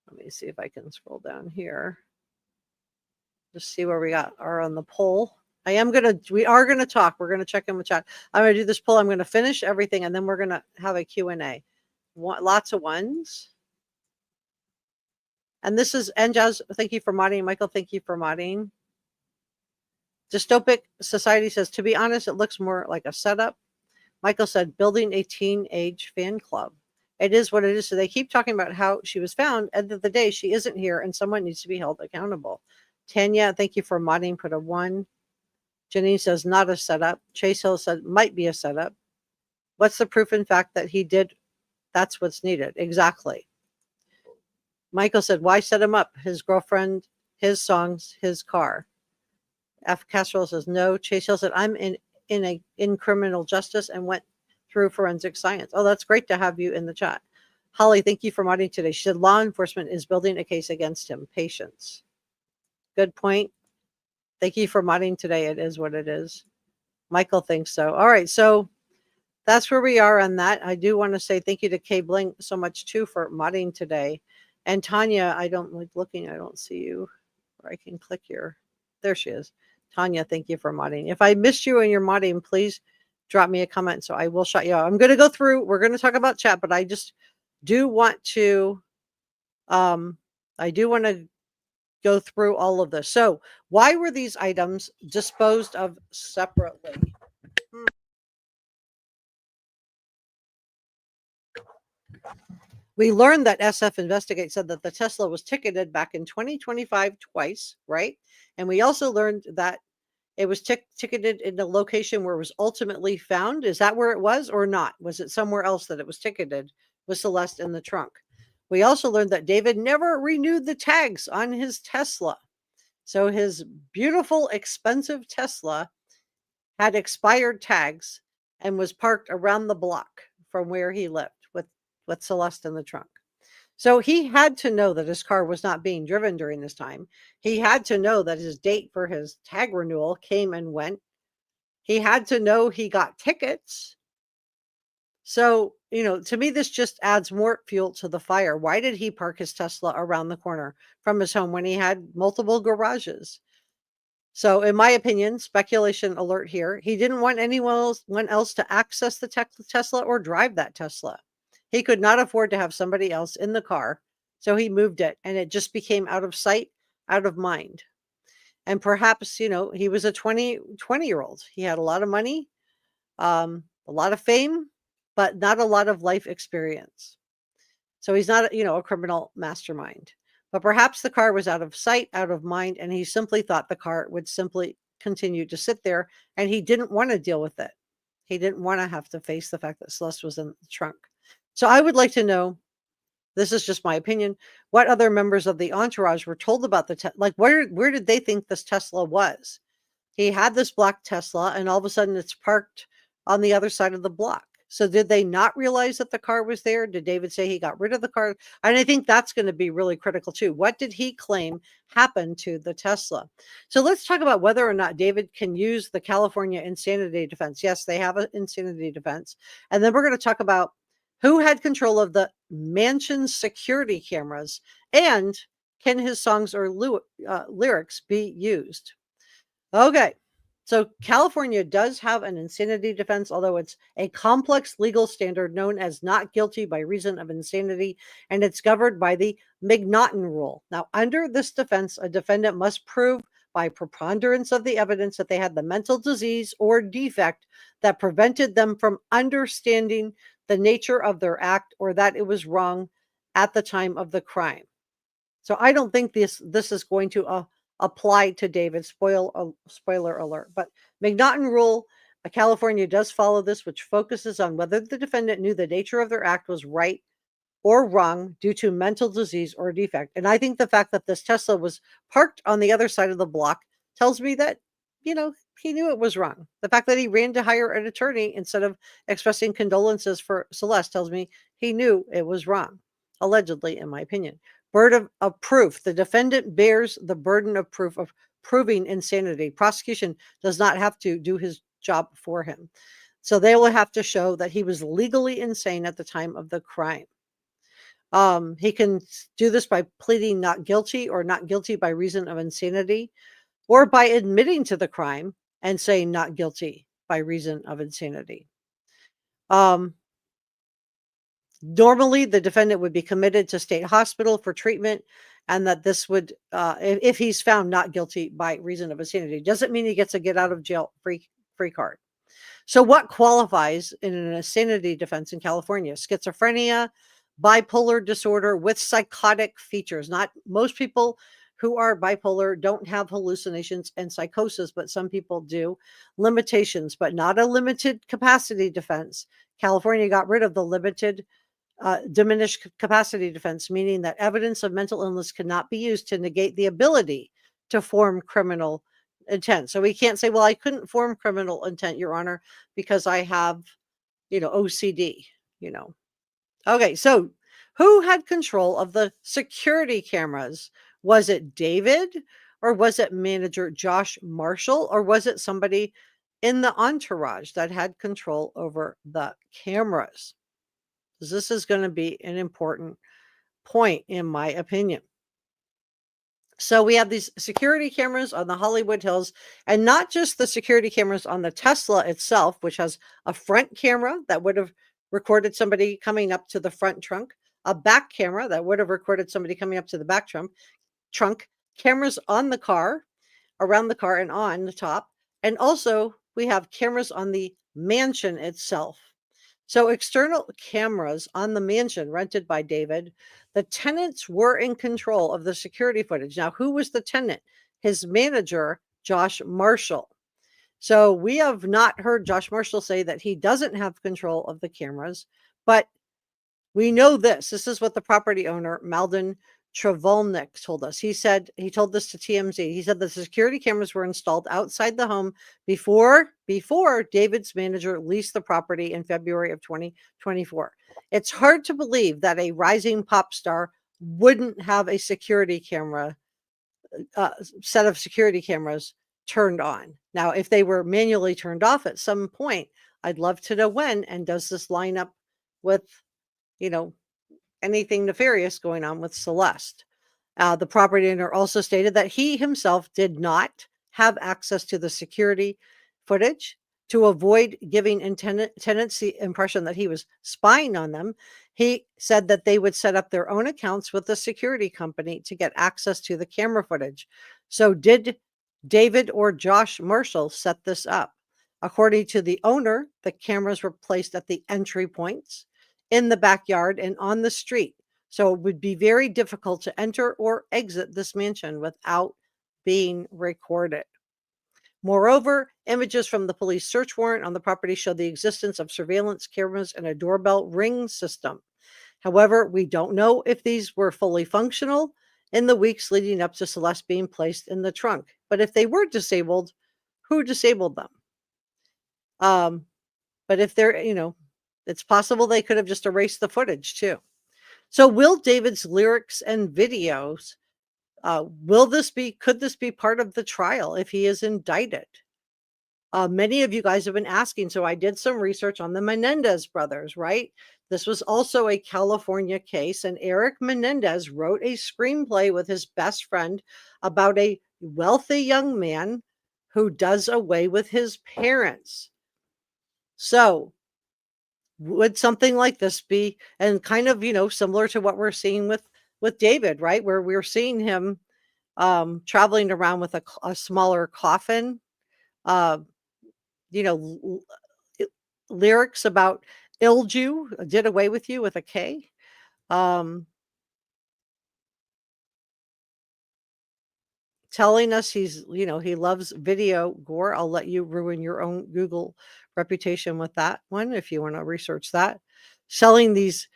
Let me see if I can scroll down here. Just see where we are on the poll. We are going to talk. We're going to check in with chat. I'm going to do this poll. I'm going to finish everything, and then we're going to have a Q&A. Lots of 1s. And this is Njaz. Thank you for modding. Michael, thank you for modding. Dystopic Society says, to be honest, it looks more like a setup. Michael said, building a teenage fan club. It is what it is. So they keep talking about how she was found. At the end of the day, she isn't here, and someone needs to be held accountable. Tanya, thank you for modding. Put a 1. Janine says, not a setup. Chase Hill said, might be a setup. What's the proof, in fact, that he did? That's what's needed. Exactly. Michael said, why set him up? His girlfriend, his songs, his car. F. Casserole says, no. Chase Hill said, I'm in criminal justice and went through forensic science. Oh, that's great to have you in the chat. Holly, thank you for modding today. She said, law enforcement is building a case against him. Patience. Good point. Thank you for modding today. It is what it is. Michael thinks so. All right. So that's where we are on that. I do want to say thank you to Kay Bling so much too for modding today. And Tanya, I don't like looking. I don't see you. Or I can click here. There she is. Tanya, thank you for modding. If I missed you and you're modding, please drop me a comment so I will shout you out. I'm going to go through. We're going to talk about chat, but I just do want to, I do want to go through all of this. So, why were these items disposed of separately? Hmm. We learned that SF Investigate said that the Tesla was ticketed back in 2025 twice, right? And we also learned that it was ticketed in the location where it was ultimately found. Is that where it was or not? Was it somewhere else that it was ticketed with Celeste in the trunk? We also learned that David never renewed the tags on his Tesla. So his beautiful, expensive Tesla had expired tags and was parked around the block from where he lived with Celeste in the trunk. So he had to know that his car was not being driven during this time. He had to know that his date for his tag renewal came and went. He had to know he got tickets. So, to me, this just adds more fuel to the fire. Why did he park his Tesla around the corner from his home when he had multiple garages? So, in my opinion, speculation alert here, he didn't want anyone else to access the Tesla or drive that Tesla. He could not afford to have somebody else in the car. So he moved it and it just became out of sight, out of mind. And perhaps, he was a 20-year-old. He had a lot of money, a lot of fame, but not a lot of life experience. So he's not, a criminal mastermind. But perhaps the car was out of sight, out of mind, and he simply thought the car would simply continue to sit there, and he didn't want to deal with it. He didn't want to have to face the fact that Celeste was in the trunk. So I would like to know, this is just my opinion, what other members of the entourage were told about the like where did they think this Tesla was? He had this black Tesla and all of a sudden it's parked on the other side of the block. So did they not realize that the car was there? Did David say he got rid of the car? And I think that's going to be really critical too. What did he claim happened to the Tesla? So let's talk about whether or not David can use the California insanity defense. Yes, they have an insanity defense. And then we're going to talk about who had control of the mansion's security cameras and can his songs or lyrics be used? Okay. So California does have an insanity defense, although it's a complex legal standard known as not guilty by reason of insanity, and it's governed by the McNaughton rule. Now, under this defense, a defendant must prove by preponderance of the evidence that they had the mental disease or defect that prevented them from understanding the nature of their act or that it was wrong at the time of the crime. So I don't think this is going to apply to David. Spoiler alert. But McNaughton rule, California does follow this, which focuses on whether the defendant knew the nature of their act was right or wrong due to mental disease or defect. And I think the fact that this Tesla was parked on the other side of the block tells me that, he knew it was wrong. The fact that he ran to hire an attorney instead of expressing condolences for Celeste tells me he knew it was wrong, allegedly, in my opinion. Burden of proof. The defendant bears the burden of proof of proving insanity. Prosecution does not have to do his job for him. So they will have to show that he was legally insane at the time of the crime. He can do this by pleading not guilty or not guilty by reason of insanity, or by admitting to the crime and saying not guilty by reason of insanity. Normally, the defendant would be committed to state hospital for treatment, and that this would, if he's found not guilty by reason of insanity, doesn't mean he gets a get out of jail free card. So what qualifies in an insanity defense in California? Schizophrenia, bipolar disorder with psychotic features. Not most people who are bipolar don't have hallucinations and psychosis, but some people do. Limitations, but not a limited capacity defense. California got rid of the limited diminished capacity defense, meaning that evidence of mental illness cannot be used to negate the ability to form criminal intent. So we can't say, well, I couldn't form criminal intent, Your Honor, because I have, OCD, Okay, so who had control of the security cameras? Was it David, or was it manager Josh Marshall, or was it somebody in the entourage that had control over the cameras? This is going to be an important point, in my opinion. So we have these security cameras on the Hollywood Hills, and not just the security cameras on the Tesla itself, which has a front camera that would have recorded somebody coming up to the front trunk, a back camera that would have recorded somebody coming up to the back trunk, cameras on the car, around the car and on the top. And also we have cameras on the mansion itself. So external cameras on the mansion rented by David, the tenants were in control of the security footage. Now, who was the tenant? His manager, Josh Marshall. So we have not heard Josh Marshall say that he doesn't have control of the cameras, but we know this. This is what the property owner, Malden Travolnik, told us. He told this to TMZ. He said the security cameras were installed outside the home before David's manager leased the property in February of 2024. It's hard to believe that a rising pop star wouldn't have a security camera, set of security cameras turned on. Now, if they were manually turned off at some point, I'd love to know when. And does this line up with, anything nefarious going on with Celeste? The property owner also stated that he himself did not have access to the security footage. To avoid giving tenants the impression that he was spying on them, he said that they would set up their own accounts with the security company to get access to the camera footage. So did David or Josh Marshall set this up? According to the owner, the cameras were placed at the entry points, in the backyard, and on the street. So it would be very difficult to enter or exit this mansion without being recorded. Moreover, images from the police search warrant on the property show the existence of surveillance cameras and a doorbell ring system. However, we don't know if these were fully functional in the weeks leading up to Celeste being placed in the trunk. But if they were disabled, who disabled them? But if they're, it's possible they could have just erased the footage too. So will David's lyrics and videos, could this be part of the trial if he is indicted? Many of you guys have been asking, so I did some research on the Menendez brothers, right? This was also a California case, and Eric Menendez wrote a screenplay with his best friend about a wealthy young man who does away with his parents. So would something like this be, and kind of, similar to what we're seeing with David, right? Where we're seeing him traveling around with a smaller coffin, lyrics about Ilju, did away with you, with a K. Telling us he loves video gore. I'll let you ruin your own Google reputation with that one if you want to research that. Selling these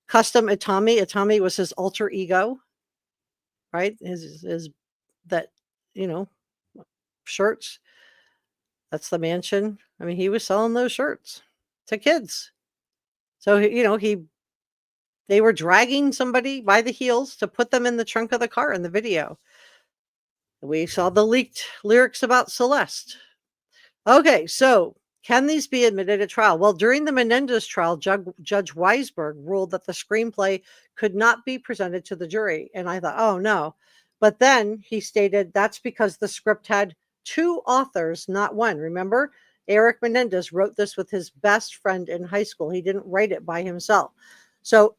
custom Atami. Atami was his alter ego, right? His that, shirts. That's the mansion. I mean, he was selling those shirts to kids. So, they were dragging somebody by the heels to put them in the trunk of the car in the video. We saw the leaked lyrics about Celeste. Okay, so can these be admitted at trial? Well, during the Menendez trial, Judge Weisberg ruled that the screenplay could not be presented to the jury. And I thought, oh no. But then he stated that's because the script had two authors, not one. Remember, Eric Menendez wrote this with his best friend in high school. He didn't write it by himself. So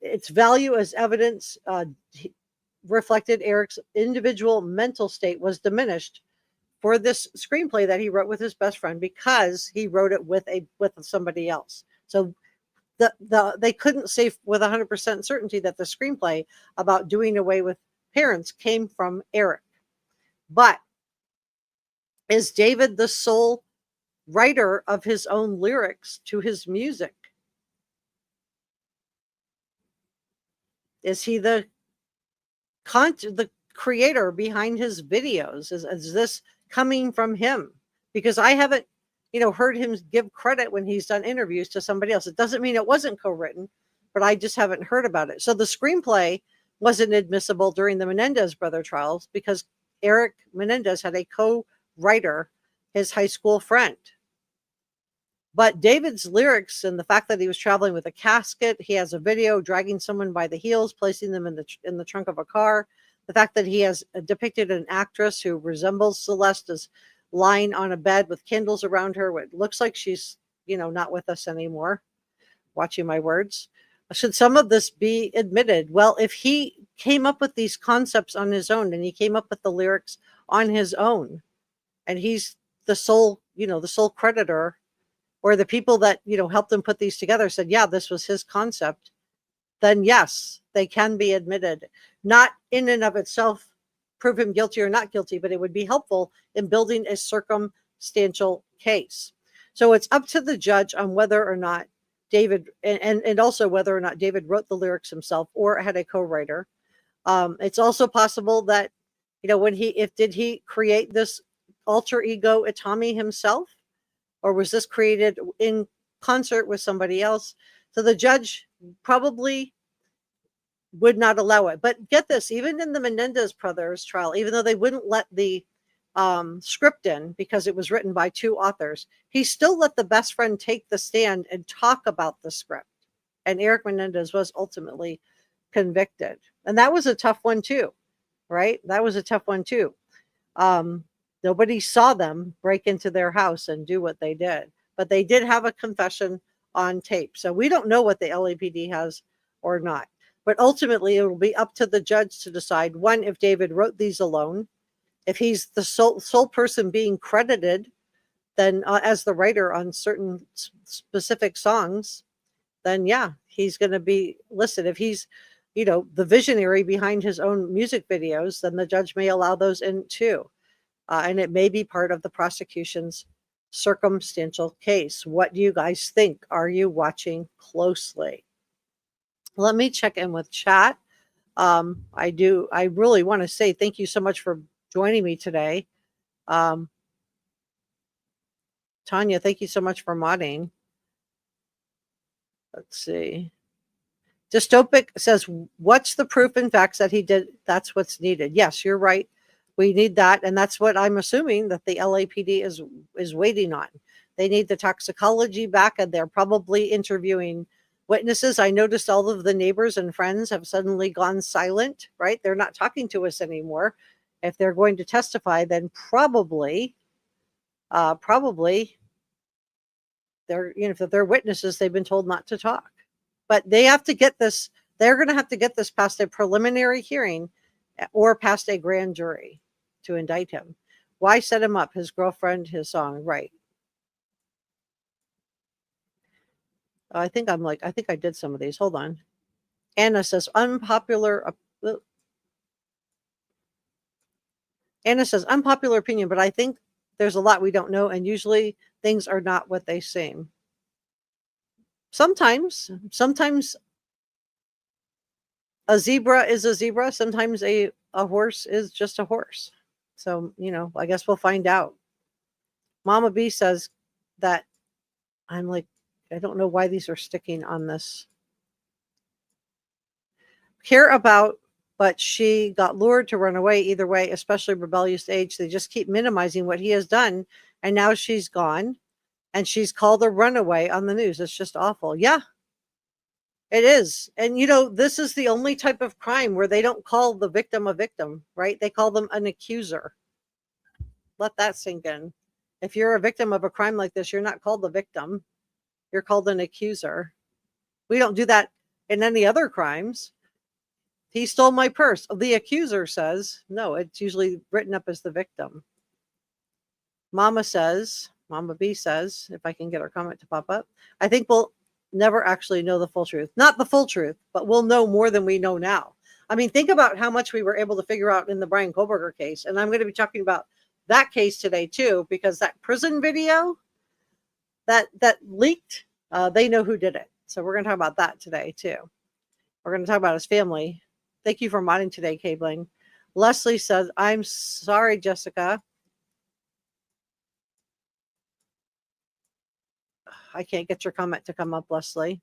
its value as evidence reflected Eric's individual mental state was diminished for this screenplay that he wrote with his best friend because he wrote it with somebody else. So they couldn't say with 100% certainty that the screenplay about doing away with parents came from Eric. But is David the sole writer of his own lyrics to his music? Is he the creator behind his videos? Is this coming from him? Because I haven't, heard him give credit when he's done interviews to somebody else. It doesn't mean it wasn't co-written, but I just haven't heard about it. So the screenplay wasn't admissible during the Menendez brother trials because Eric Menendez had a co-writer, his high school friend. But David's lyrics and the fact that he was traveling with a casket, he has a video dragging someone by the heels, placing them in the trunk of a car. The fact that he has depicted an actress who resembles Celeste as lying on a bed with candles around her. It looks like she's, not with us anymore. watching my words. Should some of this be admitted? Well, if he came up with these concepts on his own and he came up with the lyrics on his own, and he's the sole, the sole creditor, or the people that, helped him put these together said, yeah, this was his concept, then yes, they can be admitted. Not in and of itself prove him guilty or not guilty, but it would be helpful in building a circumstantial case. So it's up to the judge on whether or not David, and also whether or not David wrote the lyrics himself or had a co-writer. It's also possible that, did he create this alter ego Itami himself, or was this created in concert with somebody else? So the judge probably would not allow it. But get this, even in the Menendez brothers trial, even though they wouldn't let the script in because it was written by two authors, he still let the best friend take the stand and talk about the script. And Eric Menendez was ultimately convicted. And that was a tough one too, right? That was a tough one too. Nobody saw them break into their house and do what they did, but they did have a confession on tape. So we don't know what the LAPD has or not. But ultimately, it will be up to the judge to decide, one, if David wrote these alone, if he's the sole person being credited, then as the writer on certain specific songs, then yeah, he's going to be listed. If he's, the visionary behind his own music videos, then the judge may allow those in too. And it may be part of the prosecution's circumstantial case. What do you guys think? Are you watching closely? Let me check in with chat. I really want to say thank you so much for joining me today. Tanya, thank you so much for modding. Let's see. Dystopic says, what's the proof and facts that he did? That's what's needed. Yes, you're right. We need that. And that's what I'm assuming that the LAPD is waiting on. They need the toxicology back, and they're probably interviewing witnesses. I noticed all of the neighbors and friends have suddenly gone silent, right? They're not talking to us anymore. If they're going to testify, then probably they're, if they're witnesses, they've been told not to talk. But they have to get this, they're going to have to get this past a preliminary hearing or past a grand jury to indict him. Why set him up? His girlfriend, his song, right? I think I did some of these. Hold on. Anna says, unpopular opinion, but I think there's a lot we don't know, and usually things are not what they seem. Sometimes a zebra is a zebra. Sometimes a horse is just a horse. So, I guess we'll find out. Mama B says that I'm like, I don't know why these are sticking on this. Care about, but she got lured to run away either way, especially rebellious age. They just keep minimizing what he has done. And now she's gone and she's called a runaway on the news. It's just awful. Yeah, it is. And, this is the only type of crime where they don't call the victim a victim, right? They call them an accuser. Let that sink in. If you're a victim of a crime like this, you're not called the victim. You're called an accuser. We don't do that in any other crimes. He stole my purse. The accuser says, no, it's usually written up as the victim. Mama B says, if I can get her comment to pop up, I think we'll never actually know the full truth. Not the full truth, but we'll know more than we know now. I mean, think about how much we were able to figure out in the Brian Kohlberger case. And I'm going to be talking about that case today too, because that prison video that leaked, they know who did it. So we're going to talk about that today too. We're going to talk about his family. Thank you for modding today, Cabling. Leslie says, I'm sorry, Jessica. I can't get your comment to come up, Leslie.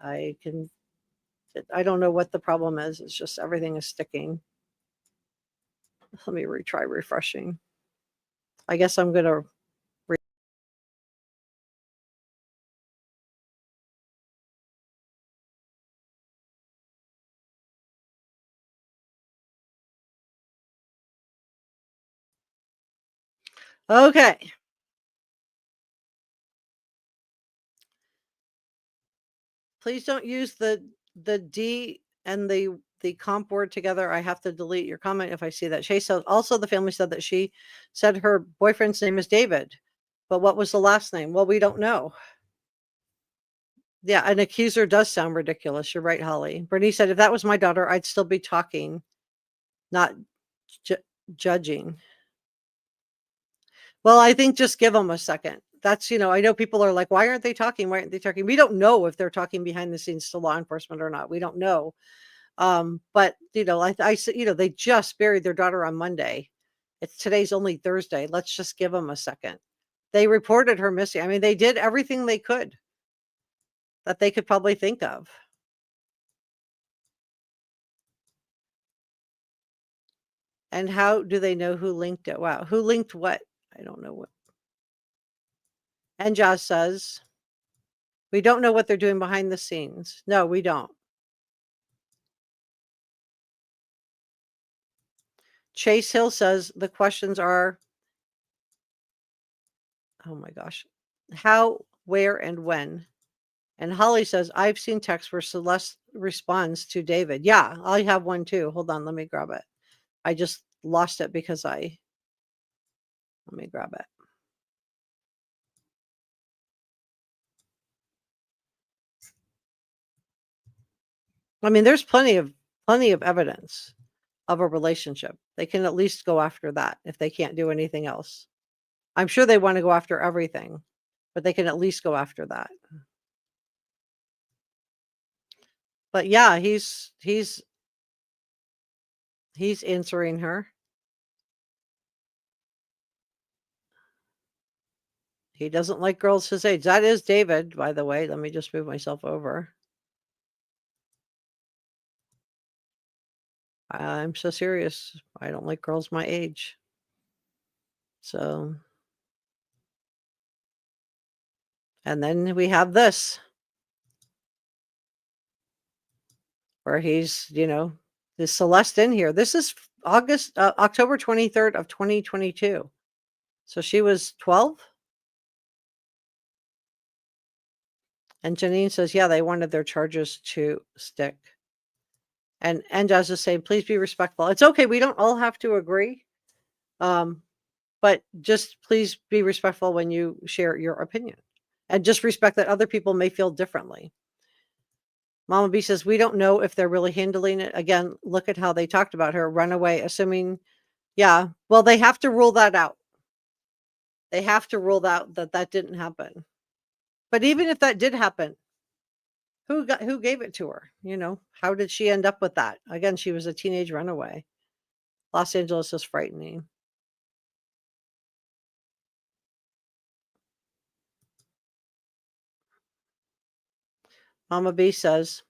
I don't know what the problem is. It's just everything is sticking. Let me retry refreshing. I guess I'm going to okay. Please don't use the D and the comp word together. I have to delete your comment if I see that. Shay said also the family said that she said her boyfriend's name is David, but what was the last name? Well, we don't know. Yeah, an accuser does sound ridiculous. You're right, Holly. Bernice said if that was my daughter, I'd still be talking, not ju- judging. Well, I think just give them a second. That's, I know people are like, why aren't they talking? Why aren't they talking? We don't know if they're talking behind the scenes to law enforcement or not. We don't know. But I said, they just buried their daughter on Monday. Today's only Thursday. Let's just give them a second. They reported her missing. I mean, they did everything they could that they could probably think of. And how do they know who linked it? Wow. Who linked what? I don't know what. And Josh says, we don't know what they're doing behind the scenes. No, we don't. Chase Hill says the questions are, oh my gosh, how, where, and when. And Holly says, I've seen texts where Celeste responds to David. Yeah, I have one too. Hold on, let me grab it. I just lost it because let me grab it. I mean, there's plenty of evidence of a relationship. They can at least go after that if they can't do anything else. I'm sure they want to go after everything, but they can at least go after that. But yeah, he's answering her. He doesn't like girls his age. That is David, by the way. Let me just move myself over. I'm so serious. I don't like girls my age. So, and then we have this where he's, the Celeste in here. This is October 23rd of 2022. So she was 12. And Janine says, yeah, they wanted their charges to stick. And Jazz is saying, please be respectful. It's okay. We don't all have to agree. But just please be respectful when you share your opinion. And just respect that other people may feel differently. Mama B says, we don't know if they're really handling it. Again, look at how they talked about her runaway, assuming, yeah, well, they have to rule that out. They have to rule out that didn't happen. But even if that did happen, who gave it to her? How did she end up with that? Again, she was a teenage runaway. Los Angeles is frightening. Mama B says,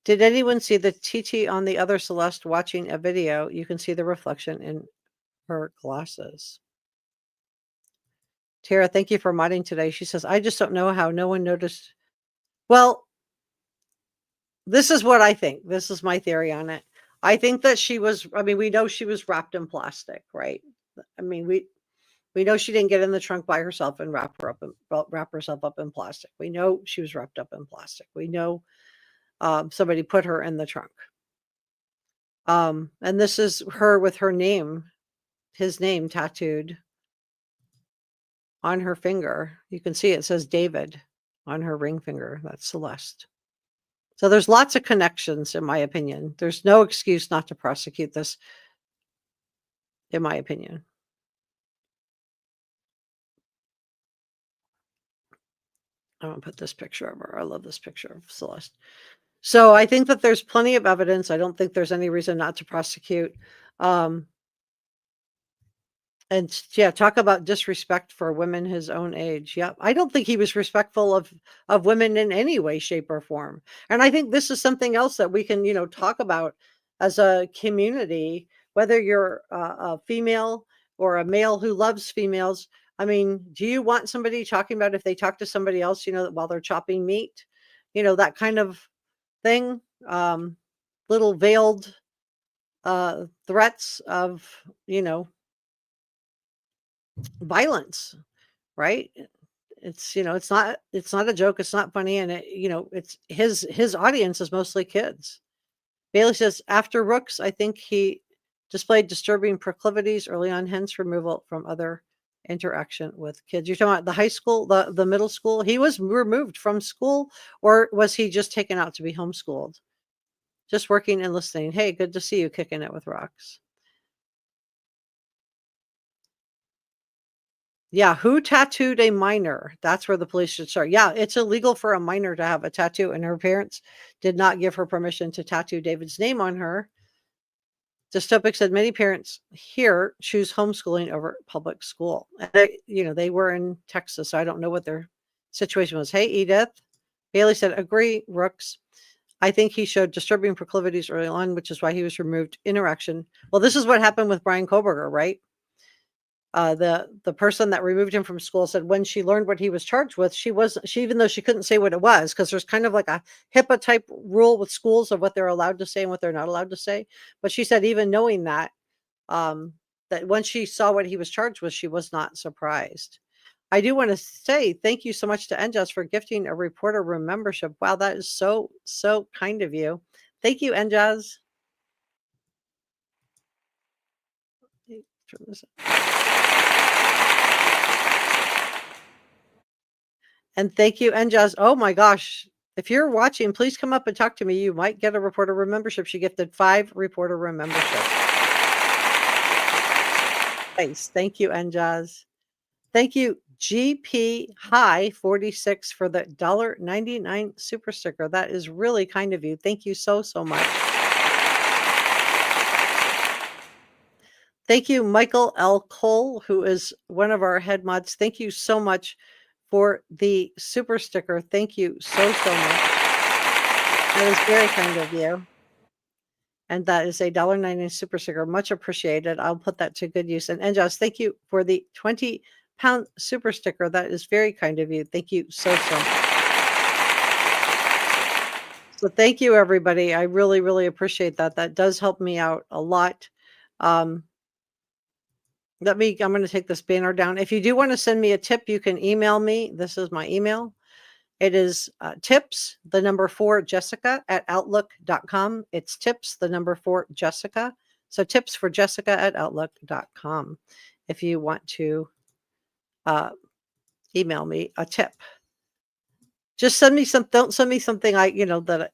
did anyone see the TT on the other Celeste watching a video? You can see the reflection in her glasses. Tara, thank you for modding today. She says, I just don't know how no one noticed. Well, this is what I think. This is my theory on it. I think that we know she was wrapped in plastic, right? I mean, we know she didn't get in the trunk by herself and wrap herself up in plastic. We know she was wrapped up in plastic. We know somebody put her in the trunk. And this is her with his name tattooed on her finger. You can see it says David on her ring finger. That's Celeste. So there's lots of connections, in my opinion. There's no excuse not to prosecute this, in my opinion. I'm going to put this picture of her. I love this picture of Celeste. So I think that there's plenty of evidence. I don't think there's any reason not to prosecute. And yeah, talk about disrespect for women his own age. Yeah, I don't think he was respectful of women in any way, shape, or form. And I think this is something else that we can, talk about as a community, whether you're a female or a male who loves females. I mean, do you want somebody talking about if they talk to somebody else, while they're chopping meat, that kind of thing? Little veiled threats of, violence, right? It's, it's not a joke. It's not funny. And it's his audience is mostly kids. Bailey says, after Rooks, I think he displayed disturbing proclivities early on, hence removal from other interaction with kids. You're talking about the high school, the middle school? He was removed from school, or was he just taken out to be homeschooled? Just working and listening. Hey, good to see you kicking it with rocks. Yeah, who tattooed a minor? That's where the police should start. Yeah, it's illegal for a minor to have a tattoo, and her parents did not give her permission to tattoo David's name on her. Dystopic said many parents here choose homeschooling over public school. And they were in Texas, so I don't know what their situation was. Hey, Edith. Bailey said, agree, Rooks. I think he showed disturbing proclivities early on, which is why he was removed. Interaction. Well, this is what happened with Brian Koberger, right? The person that removed him from school said when she learned what he was charged with, she even though she couldn't say what it was, because there's kind of like a HIPAA type rule with schools of what they're allowed to say and what they're not allowed to say. But she said even knowing that, that when she saw what he was charged with, she was not surprised. I do want to say thank you so much to NJAS for gifting a reporter room membership. Wow, that is so kind of you. Thank you, NJAS. Turn this And thank you, NJAS. Oh my gosh. If you're watching, please come up and talk to me. You might get a reporter room membership. She gifted 5 reporter room memberships. Thanks. Thank you, NJAS. Thank you, GP High 46 for the $1.99 super sticker. That is really kind of you. Thank you so much. Thank you, Michael L. Cole, who is one of our head mods. Thank you so much for the super sticker. Thank you so much. That is very kind of you. And that is a $1.99 super sticker. Much appreciated. I'll put that to good use. And NJAS, thank you for the 20-pound super sticker. That is very kind of you. Thank you so much. So thank you, everybody. I really appreciate that. That does help me out a lot. I'm going to take this banner down. If you do want to send me a tip, you can email me. This is my email. It is tips, 4 Jessica at outlook.com. It's tips, 4 Jessica. So tips for Jessica at outlook.com. If you want to email me a tip, just send me don't send me something that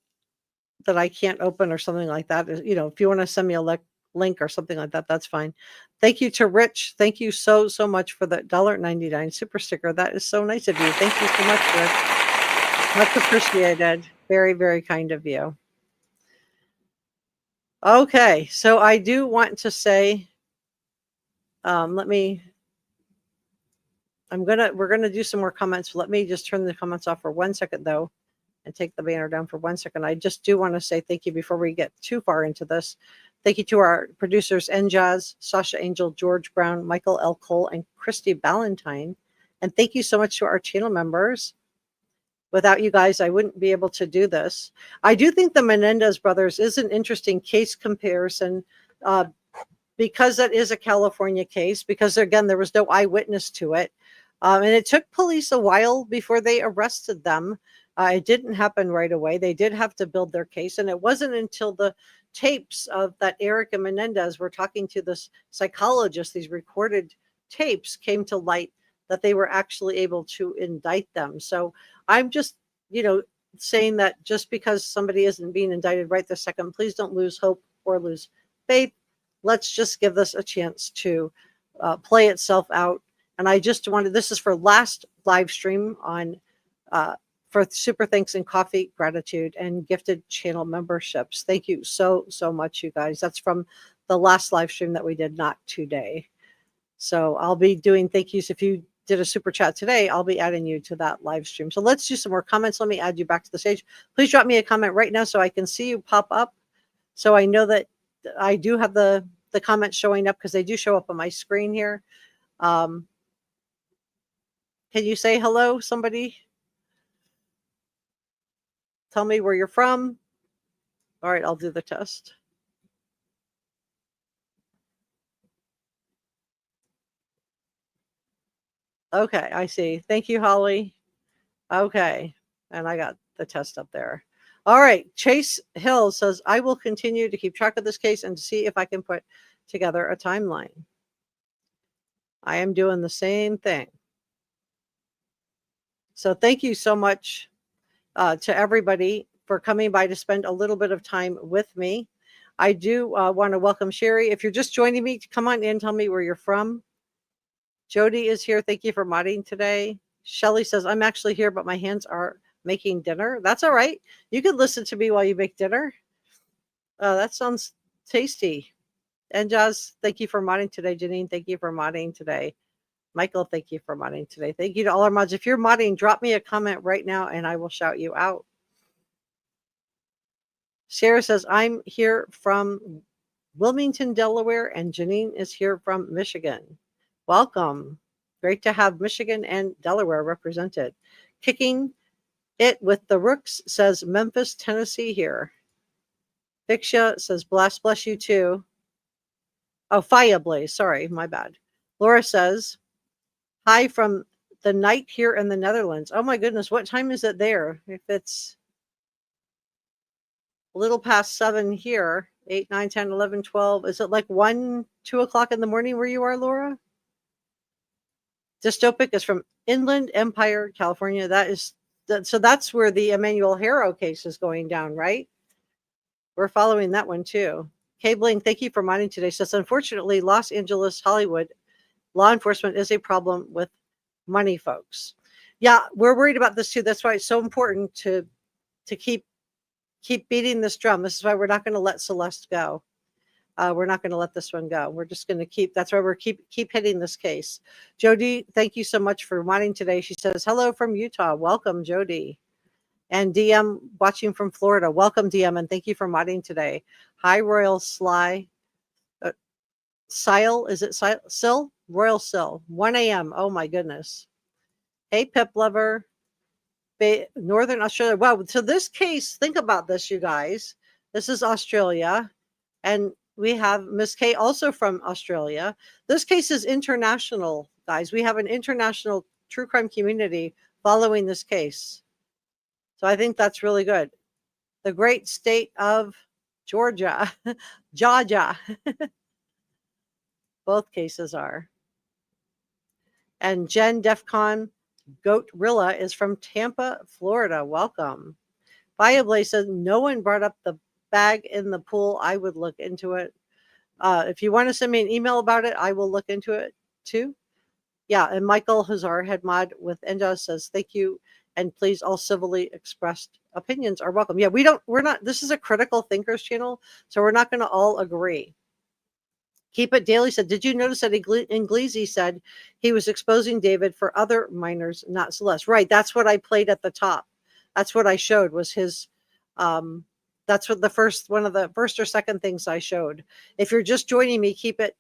I can't open or something like that. If you want to send me a link or something like that, that's fine. Thank you to Rich. Thank you so much for the $1.99 super sticker. That is so nice of you. Thank you so much, Rich. Much appreciated. Very kind of you. Okay, so I do want to say, we're gonna do some more comments. Let me just turn the comments off for 1 second though, and take the banner down for 1 second. I just do want to say thank you before we get too far into this. Thank you to our producers, NJAS, Sasha Angel, George Brown, Michael L. Cole, and Christy Ballantyne. And thank you so much to our channel members. Without you guys, I wouldn't be able to do this. I do think the Menendez brothers is an interesting case comparison because that is a California case, because again, there was no eyewitness to it. And it took police a while before they arrested them. It didn't happen right away. They did have to build their case. And it wasn't until the tapes of that Eric and Menendez were talking to this psychologist, these recorded tapes came to light that they were actually able to indict them. So I'm just, saying that just because somebody isn't being indicted right this second, please don't lose hope or lose faith. Let's just give this a chance to play itself out. And I just wanted, this is for last live stream on for super thanks and coffee, gratitude, and gifted channel memberships. Thank you so much, you guys. That's from the last live stream that we did, not today. So I'll be doing thank yous. If you did a super chat today, I'll be adding you to that live stream. So let's do some more comments. Let me add you back to the stage. Please drop me a comment right now so I can see you pop up. So I know that I do have the comments showing up, because they do show up on my screen here. Can you say hello, somebody? Tell me where you're from. All right, I'll do the test. Okay, I see. Thank you, Holly. Okay, and I got the test up there. All right, Chase Hill says, I will continue to keep track of this case and see if I can put together a timeline. I am doing the same thing. So thank you so much to everybody for coming by to spend a little bit of time with me. I do want to welcome Sherry. If you're just joining me, come on in, tell me where you're from. Jody is here. Thank you for modding today. Shelly says, I'm actually here, but my hands are making dinner. That's all right. You can listen to me while you make dinner. That sounds tasty. And Jazz, thank you for modding today. Janine, thank you for modding today. Michael, thank you for modding today. Thank you to all our mods. If you're modding, drop me a comment right now and I will shout you out. Sarah says, I'm here from Wilmington, Delaware, and Janine is here from Michigan. Welcome. Great to have Michigan and Delaware represented. Kicking it with the Rooks says Memphis, Tennessee here. Viksha says, bless you too. Oh, Fireblaze. Sorry, my bad. Laura says, hi from the night here in the Netherlands. Oh my goodness, what time is it there? If it's a little past 7 here, 8, 9, 10, 11, 12. Is it like 1, 2 o'clock in the morning where you are, Laura? Dystopic is from Inland Empire, California. So that's where the Emmanuel Harrow case is going down, right? We're following that one too. Cabling, thank you for modding today. Says, unfortunately, Los Angeles, Hollywood, law enforcement is a problem with money, folks. Yeah, we're worried about this too. That's why it's so important to keep beating this drum. This is why we're not going to let Celeste go. We're not going to let this one go. We're just going to keep, that's why we're keep hitting this case. Jody, thank you so much for modding today. She says, hello from Utah. Welcome, Jody. And DM watching from Florida. Welcome, DM, and thank you for modding today. Hi, Royal Sly. Sile, is it Sil? Royal Sil. 1 a.m. Oh my goodness. Hey, Pip Lover. Northern Australia. Wow. So this case, think about this, you guys. This is Australia. And we have Miss K also from Australia. This case is international, guys. We have an international true crime community following this case. So I think that's really good. The great state of Georgia. Georgia. Both cases are. And Jen Defcon Goat Rilla is from Tampa, Florida. Welcome. Fireblaze says, no one brought up the bag in the pool. I would look into it. If you want to send me an email about it, I will look into it too. Yeah, and Michael, who's our head mod with Enja, says, thank you. And please, all civilly expressed opinions are welcome. Yeah, we're not, this is a critical thinkers channel, so we're not going to all agree. Keep It Daily said, did you notice that Inglesi said he was exposing David for other minors, not Celeste? Right, that's what I played at the top. That's what I showed was his, that's what one of the first or second things I showed. If you're just joining me, Keep It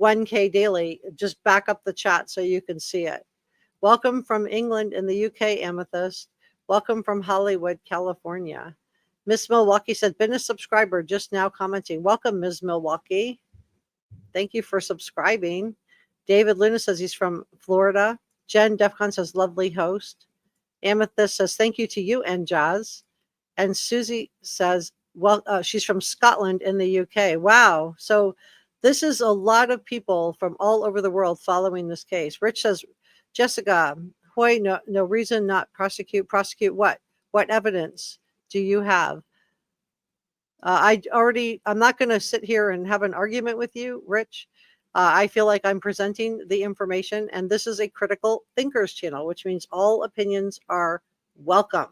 1K Daily, just back up the chat so you can see it. Welcome from England in the UK, Amethyst. Welcome from Hollywood, California. Miss Milwaukee said, been a subscriber, just now commenting. Welcome, Ms. Milwaukee. Thank you for subscribing. David Luna says he's from Florida. Jen Defcon says, lovely host. Amethyst says, thank you to you and Jazz. And Susie says, well, she's from Scotland in the UK. Wow. So this is a lot of people from all over the world following this case. Rich says, Jessica, Hoy, no reason not prosecute. Prosecute what? What evidence do you have? I'm not going to sit here and have an argument with you, Rich. I feel like I'm presenting the information, and this is a critical thinkers channel, which means all opinions are welcome.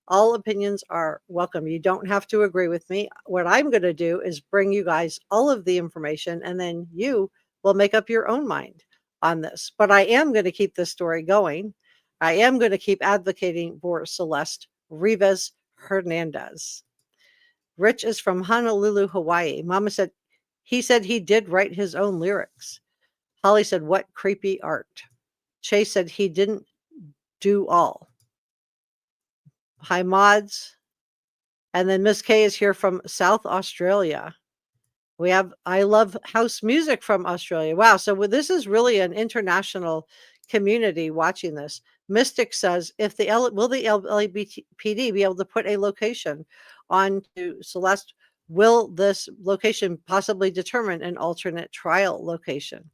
All opinions are welcome. You don't have to agree with me. What I'm going to do is bring you guys all of the information, and then you will make up your own mind on this. But I am going to keep this story going. I am going to keep advocating for Celeste Rivas Hernandez. Rich is from Honolulu, Hawaii. Mama said, he said he did write his own lyrics. Holly said, what creepy art. Chase said he didn't do all. Hi, mods. And then Miss K is here from South Australia. We have I Love House Music from Australia. Wow. So this is really an international community watching this. Mystic says, if the will the LAPD be able to put a location on to Celeste? Will this location possibly determine an alternate trial location?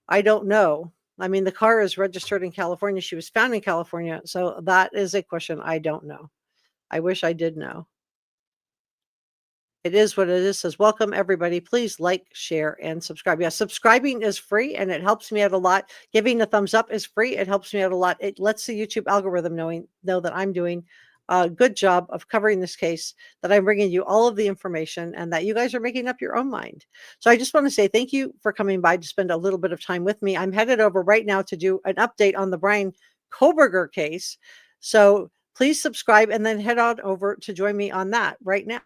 I don't know. I mean, the car is registered in California. She was found in California. So that is a question I don't know. I wish I did know. It is what it is. Says, welcome everybody. Please like, share, and subscribe. Yeah, subscribing is free and it helps me out a lot. Giving a thumbs up is free. It helps me out a lot. It lets the YouTube algorithm know that I'm doing a good job of covering this case, that I'm bringing you all of the information, and that you guys are making up your own mind. So I just want to say thank you for coming by to spend a little bit of time with me. I'm headed over right now to do an update on the Brian Koberger case. So please subscribe and then head on over to join me on that right now.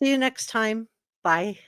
See you next time. Bye.